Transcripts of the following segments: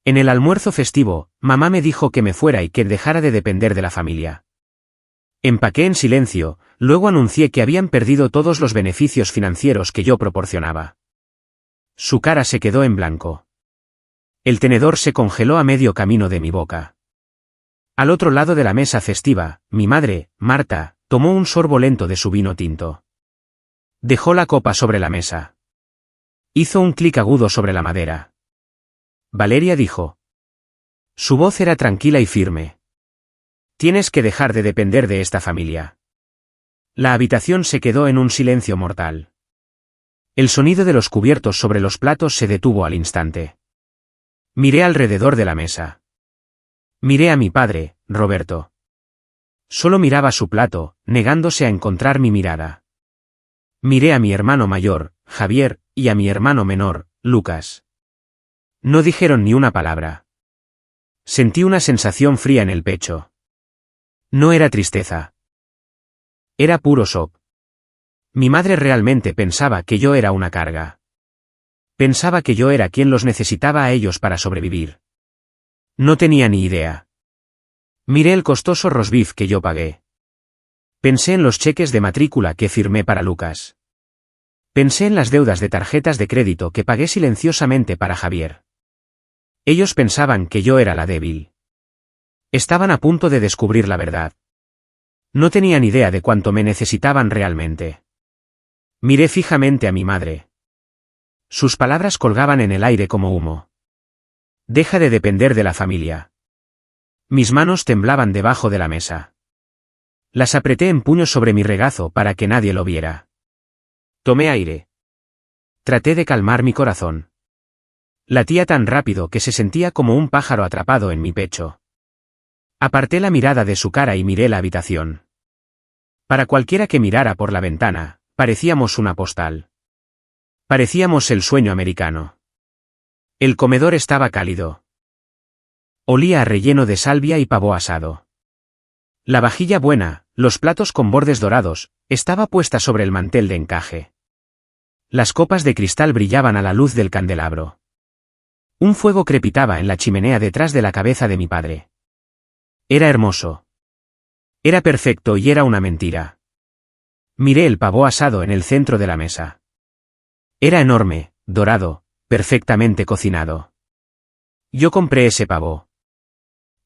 En el almuerzo festivo, mamá me dijo que me fuera y que dejara de depender de la familia. Empaqué en silencio, luego anuncié que habían perdido todos los beneficios financieros que yo proporcionaba. Su cara se quedó en blanco. El tenedor se congeló a medio camino de mi boca. Al otro lado de la mesa festiva, mi madre, Marta, tomó un sorbo lento de su vino tinto. Dejó la copa sobre la mesa. Hizo un clic agudo sobre la madera. Valeria dijo. Su voz era tranquila y firme. Tienes que dejar de depender de esta familia. La habitación se quedó en un silencio mortal. El sonido de los cubiertos sobre los platos se detuvo al instante. Miré alrededor de la mesa. Miré a mi padre, Roberto. Solo miraba su plato, negándose a encontrar mi mirada. Miré a mi hermano mayor, Javier, y a mi hermano menor, Lucas. No dijeron ni una palabra. Sentí una sensación fría en el pecho. No era tristeza. Era puro shock. Mi madre realmente pensaba que yo era una carga. Pensaba que yo era quien los necesitaba a ellos para sobrevivir. No tenía ni idea. Miré el costoso roast beef que yo pagué. Pensé en los cheques de matrícula que firmé para Lucas. Pensé en las deudas de tarjetas de crédito que pagué silenciosamente para Javier. Ellos pensaban que yo era la débil. Estaban a punto de descubrir la verdad. No tenían idea de cuánto me necesitaban realmente. Miré fijamente a mi madre. Sus palabras colgaban en el aire como humo. Deja de depender de la familia. Mis manos temblaban debajo de la mesa. Las apreté en puños sobre mi regazo para que nadie lo viera. Tomé aire. Traté de calmar mi corazón. Latía tan rápido que se sentía como un pájaro atrapado en mi pecho. Aparté la mirada de su cara y miré la habitación. Para cualquiera que mirara por la ventana, parecíamos una postal. Parecíamos el sueño americano. El comedor estaba cálido. Olía a relleno de salvia y pavo asado. La vajilla buena, los platos con bordes dorados, estaba puesta sobre el mantel de encaje. Las copas de cristal brillaban a la luz del candelabro. Un fuego crepitaba en la chimenea detrás de la cabeza de mi padre. Era hermoso. Era perfecto y era una mentira. Miré el pavo asado en el centro de la mesa. Era enorme, dorado, perfectamente cocinado. Yo compré ese pavo.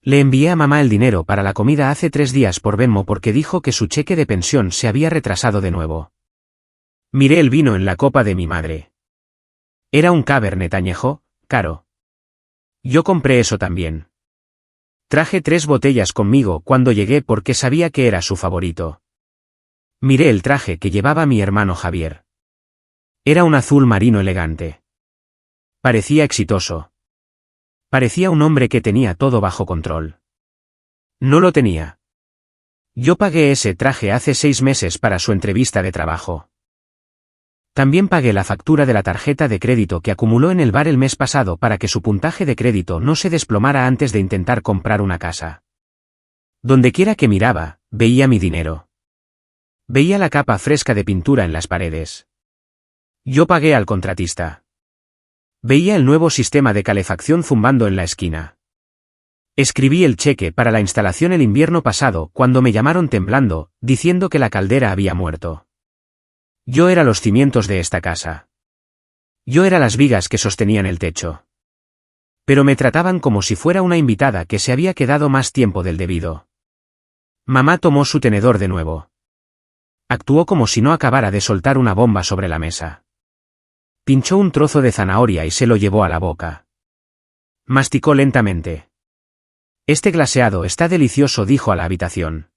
Le envié a mamá el dinero para la comida hace 3 días por Venmo porque dijo que su cheque de pensión se había retrasado de nuevo. Miré el vino en la copa de mi madre. Era un Cabernet añejo, caro. Yo compré eso también. Traje 3 botellas conmigo cuando llegué porque sabía que era su favorito. Miré el traje que llevaba mi hermano Javier. Era un azul marino elegante. Parecía exitoso. Parecía un hombre que tenía todo bajo control. No lo tenía. Yo pagué ese traje hace 6 meses para su entrevista de trabajo. También pagué la factura de la tarjeta de crédito que acumuló en el bar el mes pasado para que su puntaje de crédito no se desplomara antes de intentar comprar una casa. Dondequiera que miraba, veía mi dinero. Veía la capa fresca de pintura en las paredes. Yo pagué al contratista. Veía el nuevo sistema de calefacción zumbando en la esquina. Escribí el cheque para la instalación el invierno pasado cuando me llamaron temblando, diciendo que la caldera había muerto. Yo era los cimientos de esta casa. Yo era las vigas que sostenían el techo. Pero me trataban como si fuera una invitada que se había quedado más tiempo del debido. Mamá tomó su tenedor de nuevo. Actuó como si no acabara de soltar una bomba sobre la mesa. Pinchó un trozo de zanahoria y se lo llevó a la boca. Masticó lentamente. Este glaseado está delicioso, dijo a la habitación.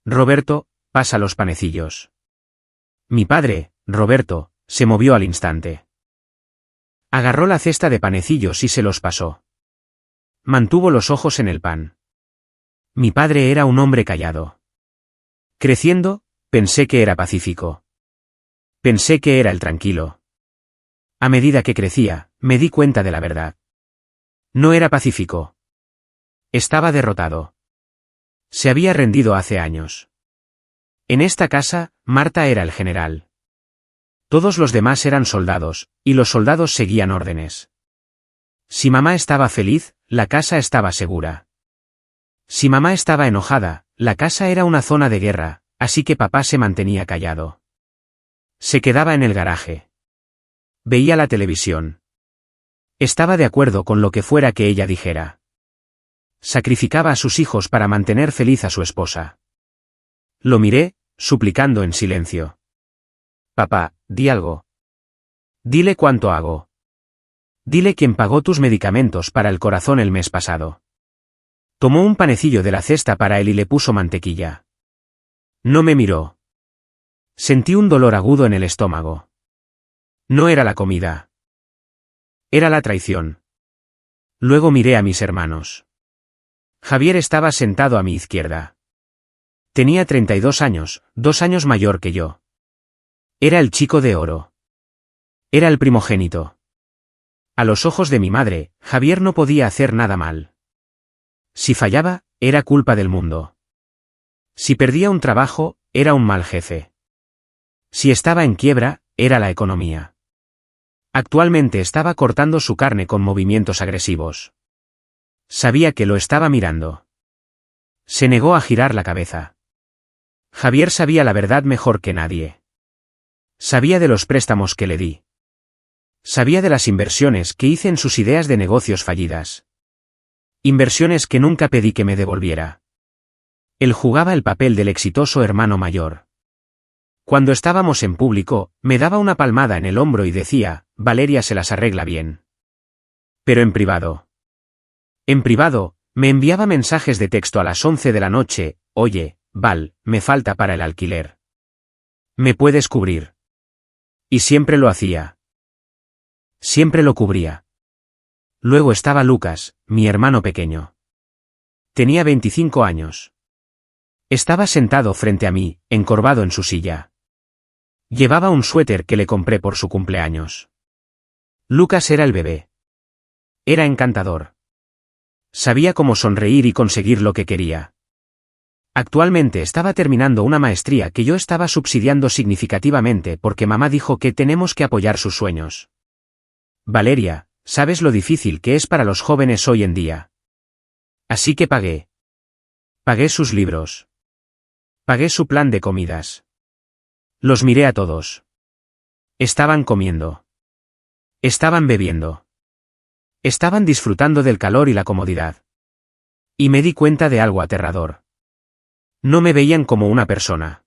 Roberto, pasa los panecillos. Mi padre, Roberto, se movió al instante. Agarró la cesta de panecillos y se los pasó. Mantuvo los ojos en el pan. Mi padre era un hombre callado. Creciendo, pensé que era pacífico. Pensé que era el tranquilo. A medida que crecía, me di cuenta de la verdad. No era pacífico. Estaba derrotado. Se había rendido hace años. En esta casa, Marta era el general. Todos los demás eran soldados, y los soldados seguían órdenes. Si mamá estaba feliz, la casa estaba segura. Si mamá estaba enojada, la casa era una zona de guerra, así que papá se mantenía callado. Se quedaba en el garaje. Veía la televisión. Estaba de acuerdo con lo que fuera que ella dijera. Sacrificaba a sus hijos para mantener feliz a su esposa. Lo miré, suplicando en silencio. Papá, di algo. Dile cuánto hago. Dile quién pagó tus medicamentos para el corazón el mes pasado. Tomó un panecillo de la cesta para él y le puso mantequilla. No me miró. Sentí un dolor agudo en el estómago. No era la comida. Era la traición. Luego miré a mis hermanos. Javier estaba sentado a mi izquierda. Tenía 32 años, 2 años mayor que yo. Era el chico de oro. Era el primogénito. A los ojos de mi madre, Javier no podía hacer nada mal. Si fallaba, era culpa del mundo. Si perdía un trabajo, era un mal jefe. Si estaba en quiebra, era la economía. Actualmente estaba cortando su carne con movimientos agresivos. Sabía que lo estaba mirando. Se negó a girar la cabeza. Javier sabía la verdad mejor que nadie. Sabía de los préstamos que le di. Sabía de las inversiones que hice en sus ideas de negocios fallidas. Inversiones que nunca pedí que me devolviera. Él jugaba el papel del exitoso hermano mayor. Cuando estábamos en público, me daba una palmada en el hombro y decía, Valeria se las arregla bien. Pero en privado. En privado, me enviaba mensajes de texto a las 11 de la noche, oye, Val, me falta para el alquiler. ¿Me puedes cubrir? Y siempre lo hacía. Siempre lo cubría. Luego estaba Lucas, mi hermano pequeño. Tenía 25 años. Estaba sentado frente a mí, encorvado en su silla. Llevaba un suéter que le compré por su cumpleaños. Lucas era el bebé. Era encantador. Sabía cómo sonreír y conseguir lo que quería. Actualmente estaba terminando una maestría que yo estaba subsidiando significativamente porque mamá dijo que tenemos que apoyar sus sueños. Valeria, sabes lo difícil que es para los jóvenes hoy en día. Así que pagué. Pagué sus libros. Pagué su plan de comidas. Los miré a todos. Estaban comiendo. Estaban bebiendo. Estaban disfrutando del calor y la comodidad. Y me di cuenta de algo aterrador. No me veían como una persona.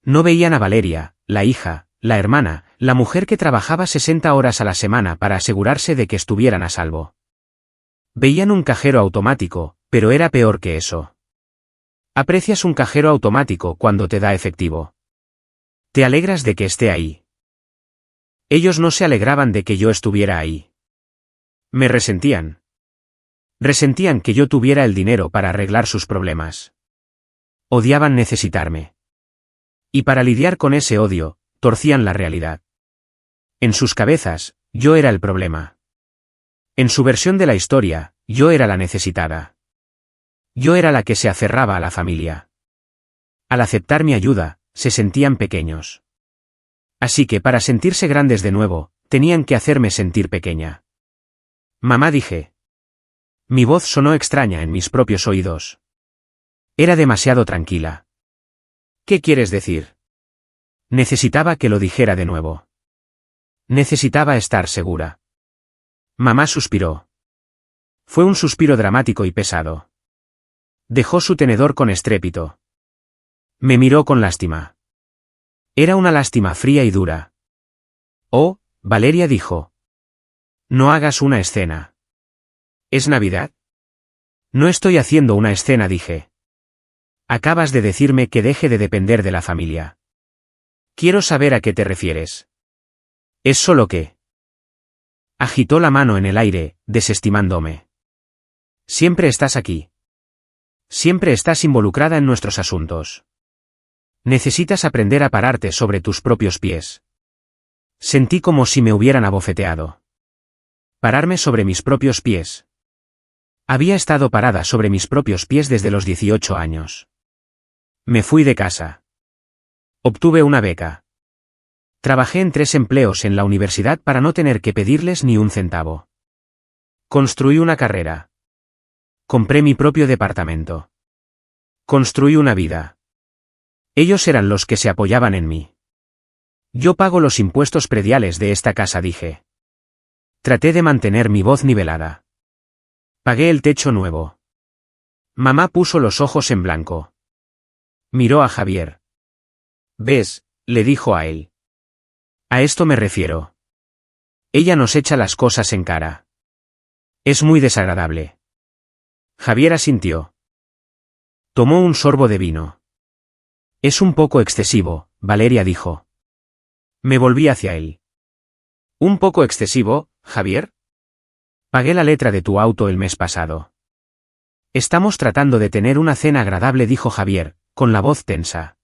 No veían a Valeria, la hija, la hermana, la mujer que trabajaba 60 horas a la semana para asegurarse de que estuvieran a salvo. Veían un cajero automático, pero era peor que eso. Aprecias un cajero automático cuando te da efectivo. Te alegras de que esté ahí. Ellos no se alegraban de que yo estuviera ahí. Me resentían. Resentían que yo tuviera el dinero para arreglar sus problemas. Odiaban necesitarme. Y para lidiar con ese odio, torcían la realidad. En sus cabezas, yo era el problema. En su versión de la historia, yo era la necesitada. Yo era la que se aferraba a la familia. Al aceptar mi ayuda, se sentían pequeños. Así que para sentirse grandes de nuevo, tenían que hacerme sentir pequeña. Mamá, dije. Mi voz sonó extraña en mis propios oídos. Era demasiado tranquila. ¿Qué quieres decir? Necesitaba que lo dijera de nuevo. Necesitaba estar segura. Mamá suspiró. Fue un suspiro dramático y pesado. Dejó su tenedor con estrépito. Me miró con lástima. Era una lástima fría y dura. Oh, Valeria, dijo. No hagas una escena. ¿Es Navidad? No estoy haciendo una escena, dije. Acabas de decirme que deje de depender de la familia. Quiero saber a qué te refieres. ¿Es solo que? Agitó la mano en el aire, desestimándome. Siempre estás aquí. Siempre estás involucrada en nuestros asuntos. Necesitas aprender a pararte sobre tus propios pies. Sentí como si me hubieran abofeteado. Pararme sobre mis propios pies. Había estado parada sobre mis propios pies desde los 18 años. Me fui de casa. Obtuve una beca. Trabajé en 3 empleos en la universidad para no tener que pedirles ni un centavo. Construí una carrera. Compré mi propio departamento. Construí una vida. Ellos eran los que se apoyaban en mí. Yo pago los impuestos prediales de esta casa, dije. Traté de mantener mi voz nivelada. Pagué el techo nuevo. Mamá puso los ojos en blanco. Miró a Javier. ¿Ves?, le dijo a él. A esto me refiero. Ella nos echa las cosas en cara. Es muy desagradable. Javier asintió. Tomó un sorbo de vino. Es un poco excesivo, Valeria dijo. Me volví hacia él. ¿Un poco excesivo, Javier? Pagué la letra de tu auto el mes pasado. Estamos tratando de tener una cena agradable, dijo Javier, con la voz tensa.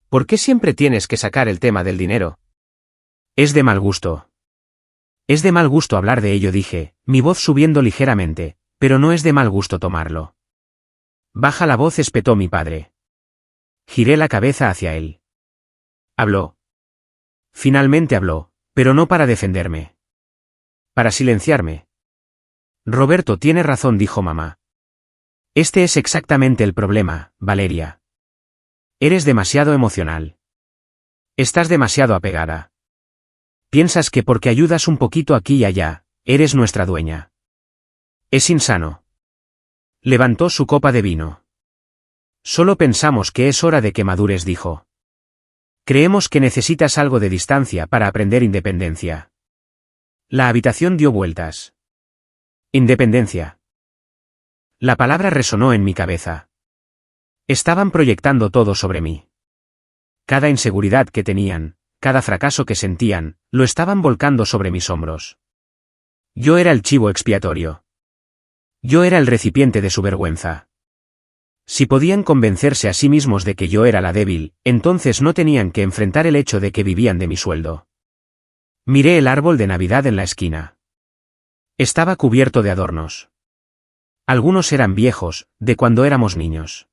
¿Por qué siempre tienes que sacar el tema del dinero? Es de mal gusto. Es de mal gusto hablar de ello, dije, mi voz subiendo ligeramente, pero no es de mal gusto tomarlo. Baja la voz, espetó mi padre. Giré la cabeza hacia él. Habló. Finalmente habló, pero no para defenderme. Para silenciarme. Roberto tiene razón, dijo mamá. Este es exactamente el problema, Valeria. Eres demasiado emocional. Estás demasiado apegada. Piensas que porque ayudas un poquito aquí y allá, eres nuestra dueña. Es insano. Levantó su copa de vino. Solo pensamos que es hora de que madures, dijo. Creemos que necesitas algo de distancia para aprender independencia. La habitación dio vueltas. Independencia. La palabra resonó en mi cabeza. Estaban proyectando todo sobre mí. Cada inseguridad que tenían, cada fracaso que sentían, lo estaban volcando sobre mis hombros. Yo era el chivo expiatorio. Yo era el recipiente de su vergüenza. Si podían convencerse a sí mismos de que yo era la débil, entonces no tenían que enfrentar el hecho de que vivían de mi sueldo. Miré el árbol de Navidad en la esquina. Estaba cubierto de adornos. Algunos eran viejos, de cuando éramos niños.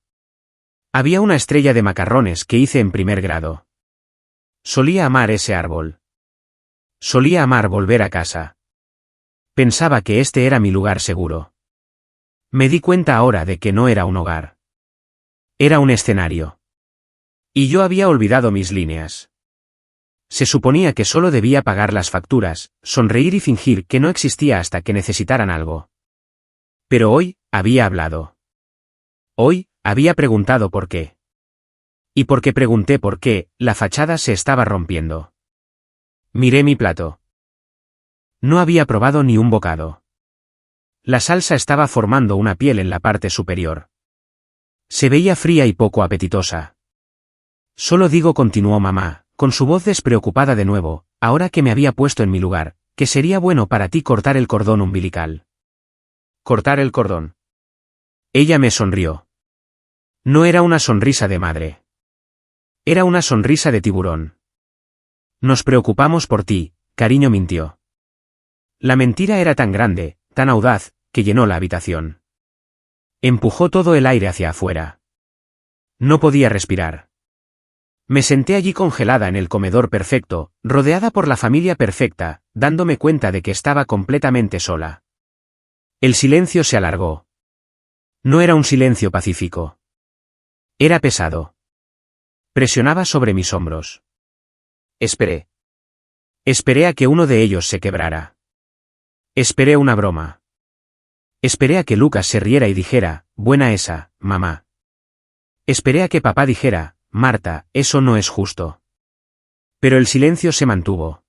Había una estrella de macarrones que hice en primer grado. Solía amar ese árbol. Solía amar volver a casa. Pensaba que este era mi lugar seguro. Me di cuenta ahora de que no era un hogar. Era un escenario. Y yo había olvidado mis líneas. Se suponía que solo debía pagar las facturas, sonreír y fingir que no existía hasta que necesitaran algo. Pero hoy, había hablado. Hoy, había preguntado por qué. Y porque pregunté por qué, la fachada se estaba rompiendo. Miré mi plato. No había probado ni un bocado. La salsa estaba formando una piel en la parte superior. Se veía fría y poco apetitosa. Solo digo, continuó mamá, con su voz despreocupada de nuevo, ahora que me había puesto en mi lugar, que sería bueno para ti cortar el cordón umbilical. ¿Cortar el cordón? Ella me sonrió. No era una sonrisa de madre. Era una sonrisa de tiburón. Nos preocupamos por ti, cariño, mintió. La mentira era tan grande, tan audaz, que llenó la habitación. Empujó todo el aire hacia afuera. No podía respirar. Me senté allí congelada en el comedor perfecto, rodeada por la familia perfecta, dándome cuenta de que estaba completamente sola. El silencio se alargó. No era un silencio pacífico. Era pesado. Presionaba sobre mis hombros. Esperé. Esperé a que uno de ellos se quebrara. Esperé una broma. Esperé a que Lucas se riera y dijera, buena esa, mamá. Esperé a que papá dijera, Marta, eso no es justo. Pero el silencio se mantuvo.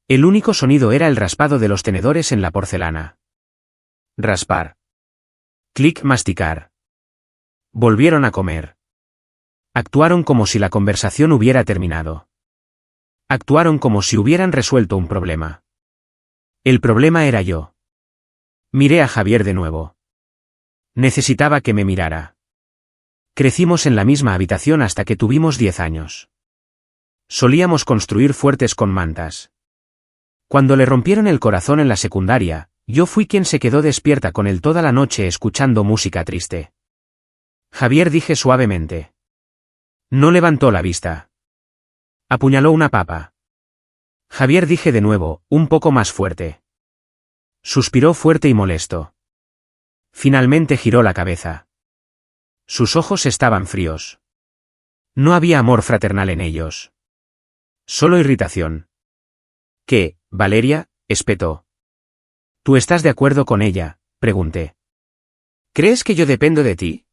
El único sonido era el raspado de los tenedores en la porcelana. Raspar. Clic, masticar. Volvieron a comer. Actuaron como si la conversación hubiera terminado. Actuaron como si hubieran resuelto un problema. El problema era yo. Miré a Javier de nuevo. Necesitaba que me mirara. Crecimos en la misma habitación hasta que tuvimos 10 años. Solíamos construir fuertes con mantas. Cuando le rompieron el corazón en la secundaria, yo fui quien se quedó despierta con él toda la noche escuchando música triste. Javier, dije suavemente. No levantó la vista. Apuñaló una papa. Javier, dije de nuevo, un poco más fuerte. Suspiró fuerte y molesto. Finalmente giró la cabeza. Sus ojos estaban fríos. No había amor fraternal en ellos. Solo irritación. ¿Qué, Valeria? Espetó. ¿Tú estás de acuerdo con ella? Pregunté. ¿Crees que yo dependo de ti?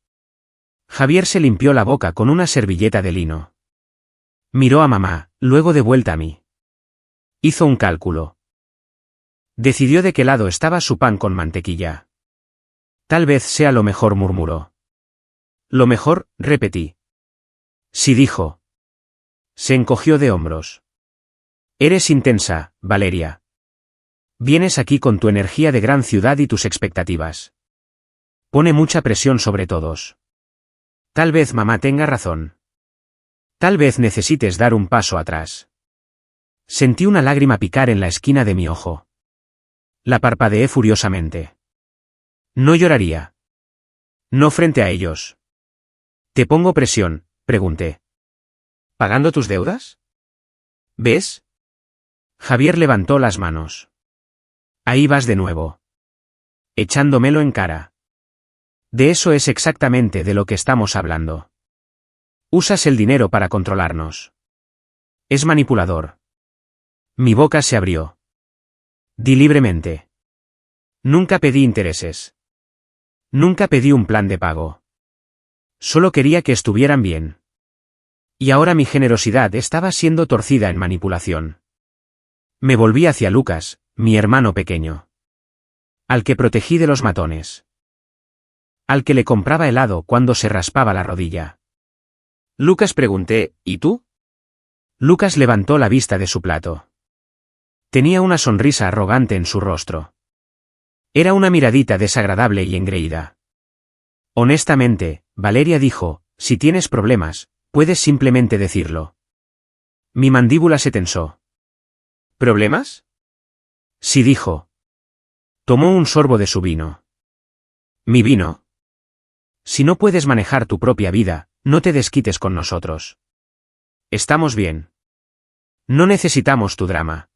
Javier se limpió la boca con una servilleta de lino. Miró a mamá, luego de vuelta a mí. Hizo un cálculo. Decidió de qué lado estaba su pan con mantequilla. Tal vez sea lo mejor, murmuró. Lo mejor, repetí. Sí, dijo. Se encogió de hombros. Eres intensa, Valeria. Vienes aquí con tu energía de gran ciudad y tus expectativas. Pone mucha presión sobre todos. Tal vez mamá tenga razón. Tal vez necesites dar un paso atrás. Sentí una lágrima picar en la esquina de mi ojo. La parpadeé furiosamente. No lloraría. No frente a ellos. ¿Te pongo presión?, pregunté. ¿Pagando tus deudas? ¿Ves? Javier levantó las manos. Ahí vas de nuevo. Echándomelo en cara. De eso es exactamente de lo que estamos hablando. Usas el dinero para controlarnos. Es manipulador. Mi boca se abrió. Di libremente. Nunca pedí intereses. Nunca pedí un plan de pago. Solo quería que estuvieran bien. Y ahora mi generosidad estaba siendo torcida en manipulación. Me volví hacia Lucas, mi hermano pequeño. Al que protegí de los matones. Al que le compraba helado cuando se raspaba la rodilla. Lucas, pregunté, ¿y tú? Lucas levantó la vista de su plato. Tenía una sonrisa arrogante en su rostro. Era una miradita desagradable y engreída. Honestamente, Valeria dijo, si tienes problemas, puedes simplemente decirlo. Mi mandíbula se tensó. ¿Problemas? Sí, dijo. Tomó un sorbo de su vino. ¿Mi vino? Si no puedes manejar tu propia vida, no te desquites con nosotros. Estamos bien. No necesitamos tu drama.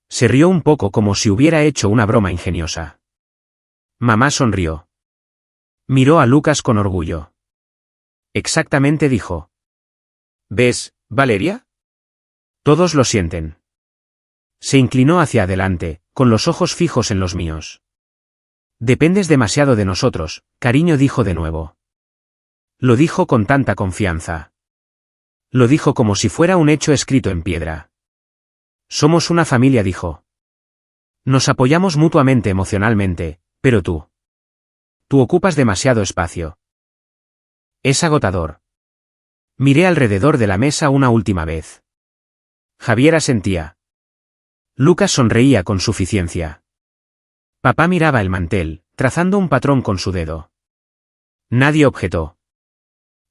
Se rió un poco como si hubiera hecho una broma ingeniosa. Mamá sonrió. Miró a Lucas con orgullo. Exactamente, dijo. ¿Ves, Valeria? Todos lo sienten. Se inclinó hacia adelante, con los ojos fijos en los míos. Dependes demasiado de nosotros, cariño, dijo de nuevo. Lo dijo con tanta confianza. Lo dijo como si fuera un hecho escrito en piedra. Somos una familia, dijo. Nos apoyamos mutuamente emocionalmente, pero tú. Tú ocupas demasiado espacio. Es agotador. Miré alrededor de la mesa una última vez. Javier asentía. Lucas sonreía con suficiencia. Papá miraba el mantel, trazando un patrón con su dedo. Nadie objetó.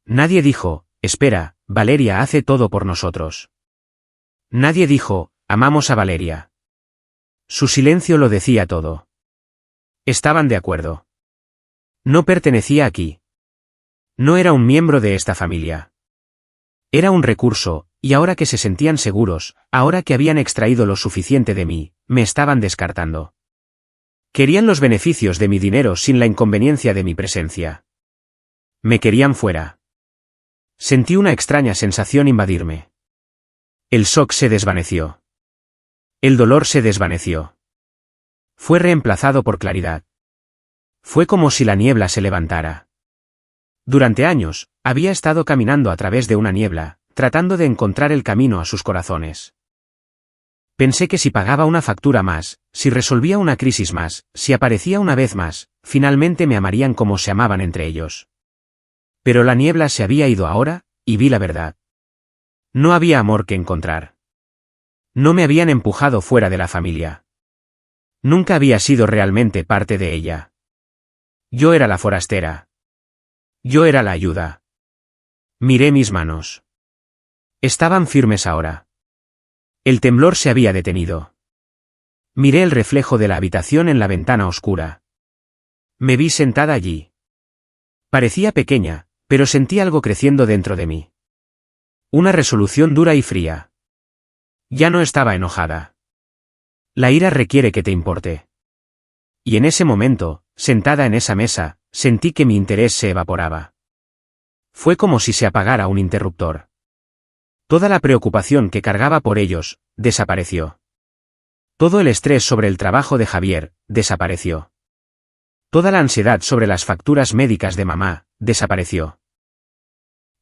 Nadie dijo, espera, Valeria hace todo por nosotros. Nadie dijo, amamos a Valeria. Su silencio lo decía todo. Estaban de acuerdo. No pertenecía aquí. No era un miembro de esta familia. Era un recurso, y ahora que se sentían seguros, ahora que habían extraído lo suficiente de mí, me estaban descartando. Querían los beneficios de mi dinero sin la inconveniencia de mi presencia. Me querían fuera. Sentí una extraña sensación invadirme. El shock se desvaneció. El dolor se desvaneció. Fue reemplazado por claridad. Fue como si la niebla se levantara. Durante años, había estado caminando a través de una niebla, tratando de encontrar el camino a sus corazones. Pensé que si pagaba una factura más, si resolvía una crisis más, si aparecía una vez más, finalmente me amarían como se amaban entre ellos. Pero la niebla se había ido ahora, y vi la verdad. No había amor que encontrar. No me habían empujado fuera de la familia. Nunca había sido realmente parte de ella. Yo era la forastera. Yo era la ayuda. Miré mis manos. Estaban firmes ahora. El temblor se había detenido. Miré el reflejo de la habitación en la ventana oscura. Me vi sentada allí. Parecía pequeña, pero sentí algo creciendo dentro de mí. Una resolución dura y fría. Ya no estaba enojada. La ira requiere que te importe. Y en ese momento, sentada en esa mesa, sentí que mi interés se evaporaba. Fue como si se apagara un interruptor. Toda la preocupación que cargaba por ellos, desapareció. Todo el estrés sobre el trabajo de Javier, desapareció. Toda la ansiedad sobre las facturas médicas de mamá, desapareció.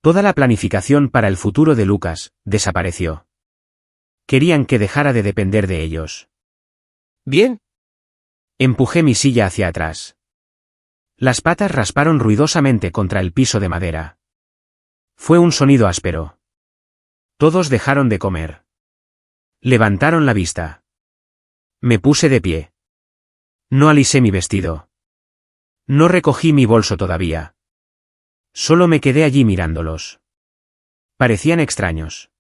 Toda la planificación para el futuro de Lucas, desapareció. Querían que dejara de depender de ellos. ¿Bien? Empujé mi silla hacia atrás. Las patas rasparon ruidosamente contra el piso de madera. Fue un sonido áspero. Todos dejaron de comer. Levantaron la vista. Me puse de pie. No alisé mi vestido. No recogí mi bolso todavía. Solo me quedé allí mirándolos. Parecían extraños.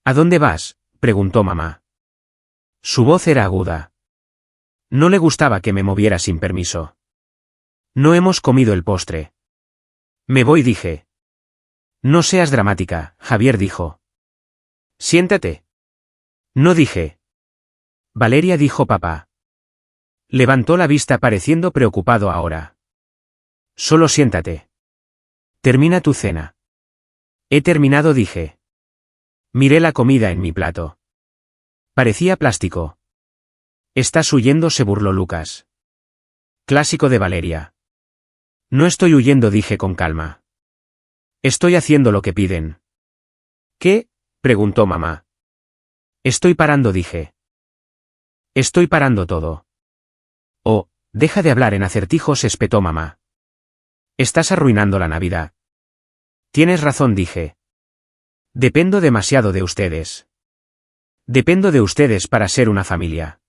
¿A dónde vas?, preguntó mamá. Su voz era aguda. No le gustaba que me moviera sin permiso. No hemos comido el postre. Me voy, dije. No seas dramática, Javier dijo. Siéntate. No dije. Valeria, dijo papá. Levantó la vista pareciendo preocupado ahora. Solo siéntate. Termina tu cena. He terminado, dije. Miré la comida en mi plato. Parecía plástico. ¿Estás huyendo?, se burló Lucas. Clásico de Valeria. No estoy huyendo, dije con calma. Estoy haciendo lo que piden. ¿Qué?, preguntó mamá. Estoy parando, dije. Estoy parando todo. Oh, deja de hablar en acertijos, espetó mamá. Estás arruinando la Navidad. Tienes razón, dije. Dependo demasiado de ustedes. Dependo de ustedes para ser una familia.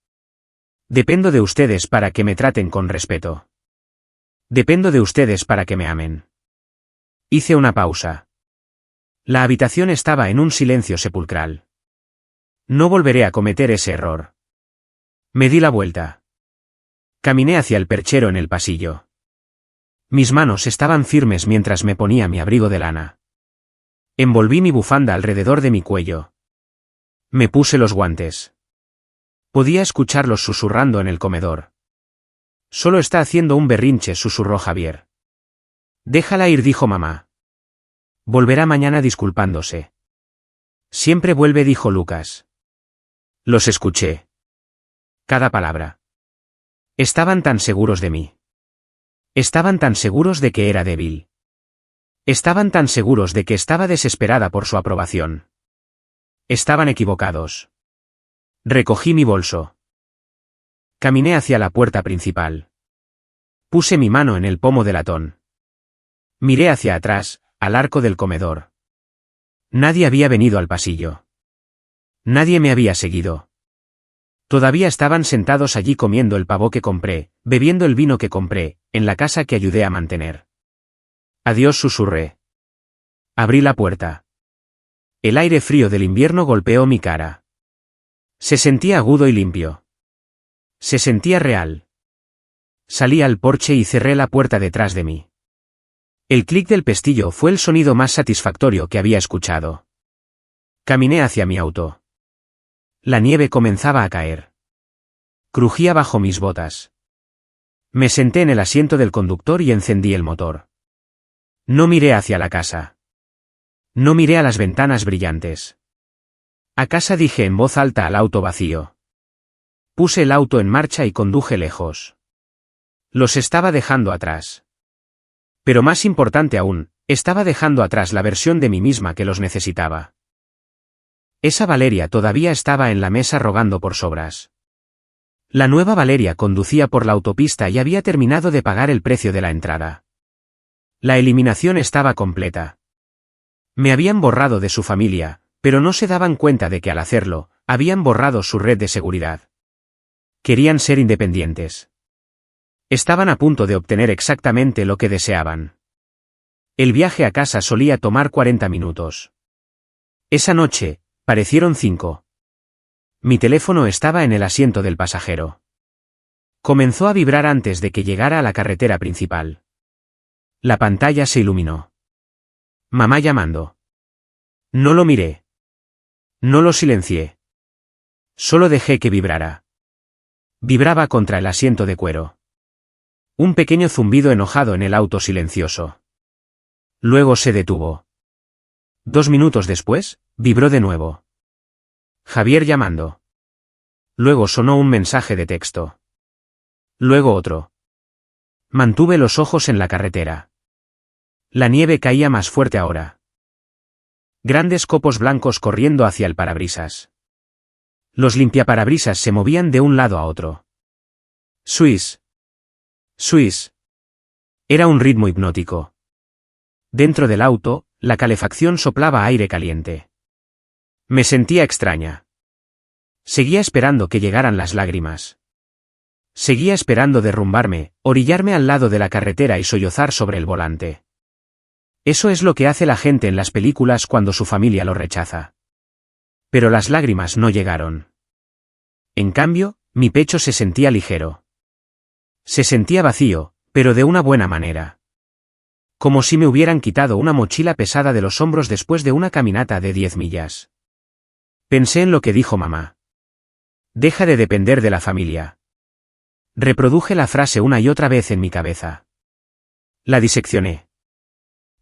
Dependo de ustedes para que me traten con respeto. Dependo de ustedes para que me amen. Hice una pausa. La habitación estaba en un silencio sepulcral. No volveré a cometer ese error. Me di la vuelta. Caminé hacia el perchero en el pasillo. Mis manos estaban firmes mientras me ponía mi abrigo de lana. Envolví mi bufanda alrededor de mi cuello. Me puse los guantes. Podía escucharlos susurrando en el comedor. Solo está haciendo un berrinche, susurró Javier. Déjala ir, dijo mamá. Volverá mañana disculpándose. Siempre vuelve, dijo Lucas. Los escuché. Cada palabra. Estaban tan seguros de mí. Estaban tan seguros de que era débil. Estaban tan seguros de que estaba desesperada por su aprobación. Estaban equivocados. Recogí mi bolso. Caminé hacia la puerta principal. Puse mi mano en el pomo de latón. Miré hacia atrás, al arco del comedor. Nadie había venido al pasillo. Nadie me había seguido. Todavía estaban sentados allí comiendo el pavo que compré, bebiendo el vino que compré, en la casa que ayudé a mantener. Adiós, susurré. Abrí la puerta. El aire frío del invierno golpeó mi cara. Se sentía agudo y limpio. Se sentía real. Salí al porche y cerré la puerta detrás de mí. El clic del pestillo fue el sonido más satisfactorio que había escuchado. Caminé hacia mi auto. La nieve comenzaba a caer. Crujía bajo mis botas. Me senté en el asiento del conductor y encendí el motor. No miré hacia la casa. No miré a las ventanas brillantes. A casa, dije en voz alta al auto vacío. Puse el auto en marcha y conduje lejos. Los estaba dejando atrás. Pero más importante aún, estaba dejando atrás la versión de mí misma que los necesitaba. Esa Valeria todavía estaba en la mesa rogando por sobras. La nueva Valeria conducía por la autopista y había terminado de pagar el precio de la entrada. La eliminación estaba completa. Me habían borrado de su familia, pero no se daban cuenta de que al hacerlo, habían borrado su red de seguridad. Querían ser independientes. Estaban a punto de obtener exactamente lo que deseaban. El viaje a casa solía tomar 40 minutos. Esa noche, parecieron 5. Mi teléfono estaba en el asiento del pasajero. Comenzó a vibrar antes de que llegara a la carretera principal. La pantalla se iluminó. Mamá llamando. No lo miré. No lo silencié. Solo dejé que vibrara. Vibraba contra el asiento de cuero. Un pequeño zumbido enojado en el auto silencioso. Luego se detuvo. 2 minutos después, vibró de nuevo. Javier llamando. Luego sonó un mensaje de texto. Luego otro. Mantuve los ojos en la carretera. La nieve caía más fuerte ahora. Grandes copos blancos corriendo hacia el parabrisas. Los limpiaparabrisas se movían de un lado a otro. Swiss. Swiss. Era un ritmo hipnótico. Dentro del auto, la calefacción soplaba aire caliente. Me sentía extraña. Seguía esperando que llegaran las lágrimas. Seguía esperando derrumbarme, orillarme al lado de la carretera y sollozar sobre el volante. Eso es lo que hace la gente en las películas cuando su familia lo rechaza. Pero las lágrimas no llegaron. En cambio, mi pecho se sentía ligero. Se sentía vacío, pero de una buena manera. Como si me hubieran quitado una mochila pesada de los hombros después de una caminata de 10 millas. Pensé en lo que dijo mamá. Deja de depender de la familia. Reproduje la frase una y otra vez en mi cabeza. La diseccioné.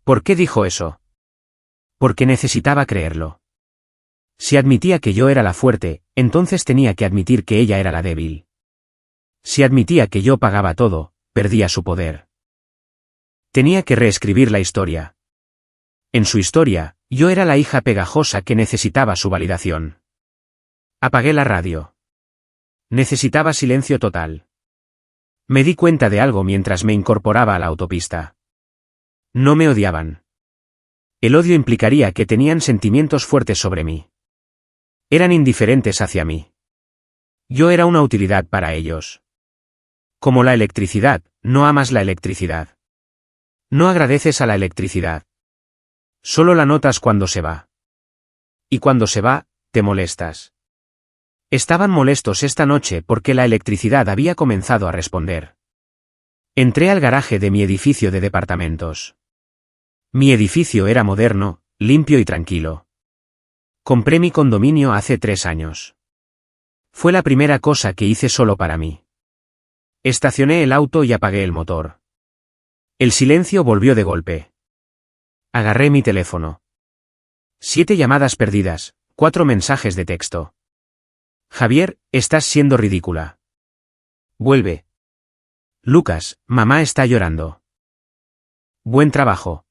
¿Por qué dijo eso? Porque necesitaba creerlo. Si admitía que yo era la fuerte, entonces tenía que admitir que ella era la débil. Si admitía que yo pagaba todo, perdía su poder. Tenía que reescribir la historia. En su historia, yo era la hija pegajosa que necesitaba su validación. Apagué la radio. Necesitaba silencio total. Me di cuenta de algo mientras me incorporaba a la autopista. No me odiaban. El odio implicaría que tenían sentimientos fuertes sobre mí. Eran indiferentes hacia mí. Yo era una utilidad para ellos. Como la electricidad, no amas la electricidad. No agradeces a la electricidad. Solo la notas cuando se va. Y cuando se va, te molestas. Estaban molestos esta noche porque la electricidad había comenzado a responder. Entré al garaje de mi edificio de departamentos. Mi edificio era moderno, limpio y tranquilo. Compré mi condominio hace 3 años. Fue la primera cosa que hice solo para mí. Estacioné el auto y apagué el motor. El silencio volvió de golpe. Agarré mi teléfono. 7 llamadas perdidas, 4 mensajes de texto. Javier, estás siendo ridícula. Vuelve. Lucas, mamá está llorando. Buen trabajo.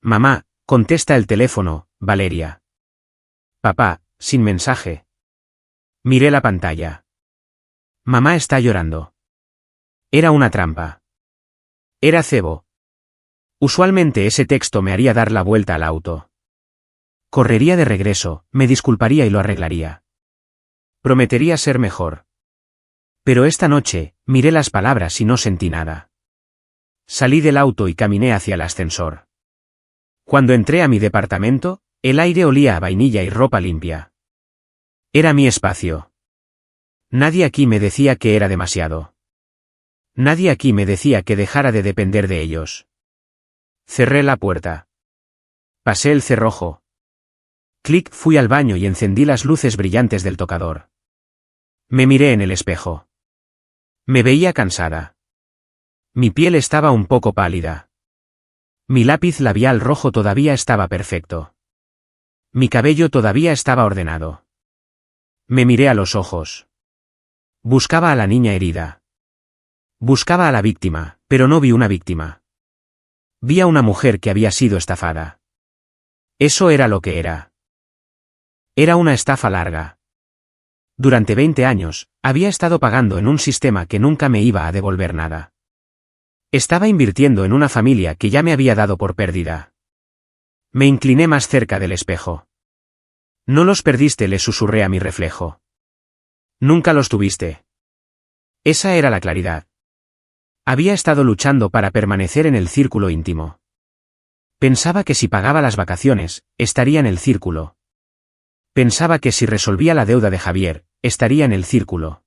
Mamá, contesta el teléfono, Valeria. Papá, sin mensaje. Miré la pantalla. Mamá está llorando. Era una trampa. Era cebo. Usualmente ese texto me haría dar la vuelta al auto. Correría de regreso, me disculparía y lo arreglaría. Prometería ser mejor. Pero esta noche, miré las palabras y no sentí nada. Salí del auto y caminé hacia el ascensor. Cuando entré a mi departamento, el aire olía a vainilla y ropa limpia. Era mi espacio. Nadie aquí me decía que era demasiado. Nadie aquí me decía que dejara de depender de ellos. Cerré la puerta. Pasé el cerrojo. Clic, fui al baño y encendí las luces brillantes del tocador. Me miré en el espejo. Me veía cansada. Mi piel estaba un poco pálida. Mi lápiz labial rojo todavía estaba perfecto. Mi cabello todavía estaba ordenado. Me miré a los ojos. Buscaba a la niña herida. Buscaba a la víctima, pero no vi una víctima. Vi a una mujer que había sido estafada. Eso era lo que era. Era una estafa larga. Durante 20 años, había estado pagando en un sistema que nunca me iba a devolver nada. Estaba invirtiendo en una familia que ya me había dado por pérdida. Me incliné más cerca del espejo. No los perdiste, le susurré a mi reflejo. Nunca los tuviste. Esa era la claridad. Había estado luchando para permanecer en el círculo íntimo. Pensaba que si pagaba las vacaciones, estaría en el círculo. Pensaba que si resolvía la deuda de Javier, estaría en el círculo.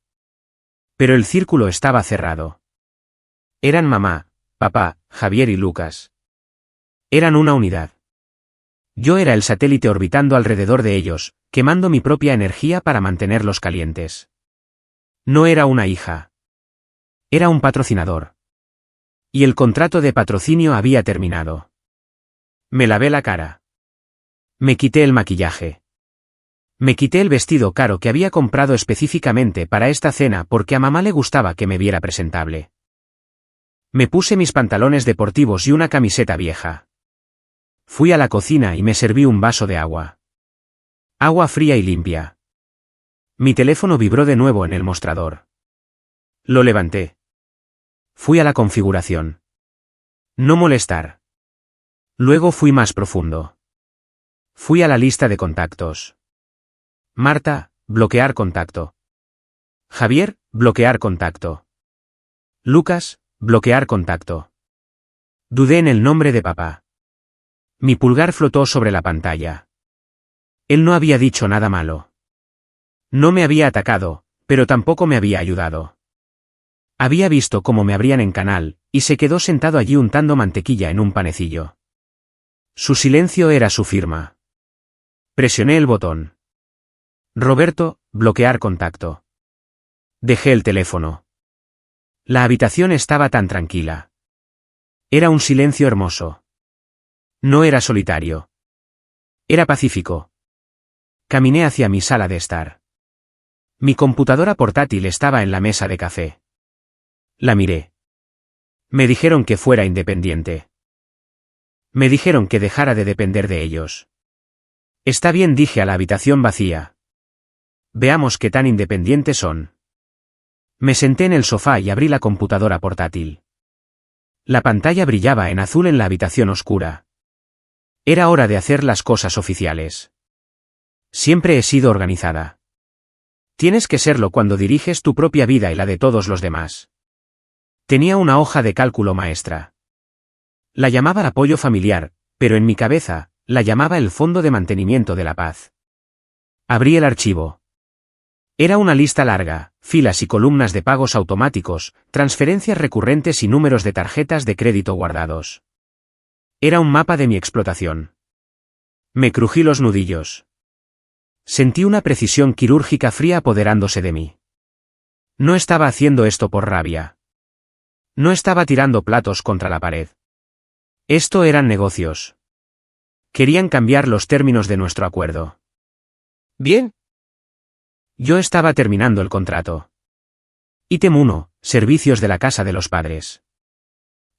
Pero el círculo estaba cerrado. Eran mamá, papá, Javier y Lucas. Eran una unidad. Yo era el satélite orbitando alrededor de ellos, quemando mi propia energía para mantenerlos calientes. No era una hija. Era un patrocinador. Y el contrato de patrocinio había terminado. Me lavé la cara. Me quité el maquillaje. Me quité el vestido caro que había comprado específicamente para esta cena porque a mamá le gustaba que me viera presentable. Me puse mis pantalones deportivos y una camiseta vieja. Fui a la cocina y me serví un vaso de agua. Agua fría y limpia. Mi teléfono vibró de nuevo en el mostrador. Lo levanté. Fui a la configuración. No molestar. Luego fui más profundo. Fui a la lista de contactos. Marta, bloquear contacto. Javier, bloquear contacto. Lucas, bloquear contacto. Dudé en el nombre de papá. Mi pulgar flotó sobre la pantalla. Él no había dicho nada malo. No me había atacado, pero tampoco me había ayudado. Había visto cómo me abrían en canal, y se quedó sentado allí untando mantequilla en un panecillo. Su silencio era su firma. Presioné el botón. Roberto, bloquear contacto. Dejé el teléfono. La habitación estaba tan tranquila. Era un silencio hermoso. No era solitario. Era pacífico. Caminé hacia mi sala de estar. Mi computadora portátil estaba en la mesa de café. La miré. Me dijeron que fuera independiente. Me dijeron que dejara de depender de ellos. Está bien, dije a la habitación vacía. Veamos qué tan independientes son. Me senté en el sofá y abrí la computadora portátil. La pantalla brillaba en azul en la habitación oscura. Era hora de hacer las cosas oficiales. Siempre he sido organizada. Tienes que serlo cuando diriges tu propia vida y la de todos los demás. Tenía una hoja de cálculo maestra. La llamaba apoyo familiar, pero en mi cabeza, la llamaba el Fondo de Mantenimiento de la Paz. Abrí el archivo. Era una lista larga, filas y columnas de pagos automáticos, transferencias recurrentes y números de tarjetas de crédito guardados. Era un mapa de mi explotación. Me crují los nudillos. Sentí una precisión quirúrgica fría apoderándose de mí. No estaba haciendo esto por rabia. No estaba tirando platos contra la pared. Esto eran negocios. Querían cambiar los términos de nuestro acuerdo. Bien. Yo estaba terminando el contrato. Ítem 1, servicios de la casa de los padres.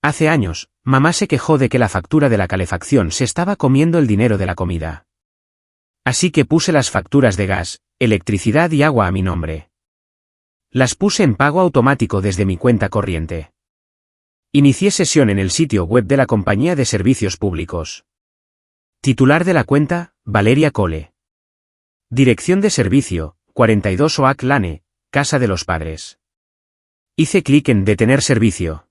Hace años, mamá se quejó de que la factura de la calefacción se estaba comiendo el dinero de la comida. Así que puse las facturas de gas, electricidad y agua a mi nombre. Las puse en pago automático desde mi cuenta corriente. Inicié sesión en el sitio web de la compañía de servicios públicos. Titular de la cuenta, Valeria Cole. Dirección de servicio, 42 Oak Lane, Casa de los Padres. Hice clic en Detener servicio.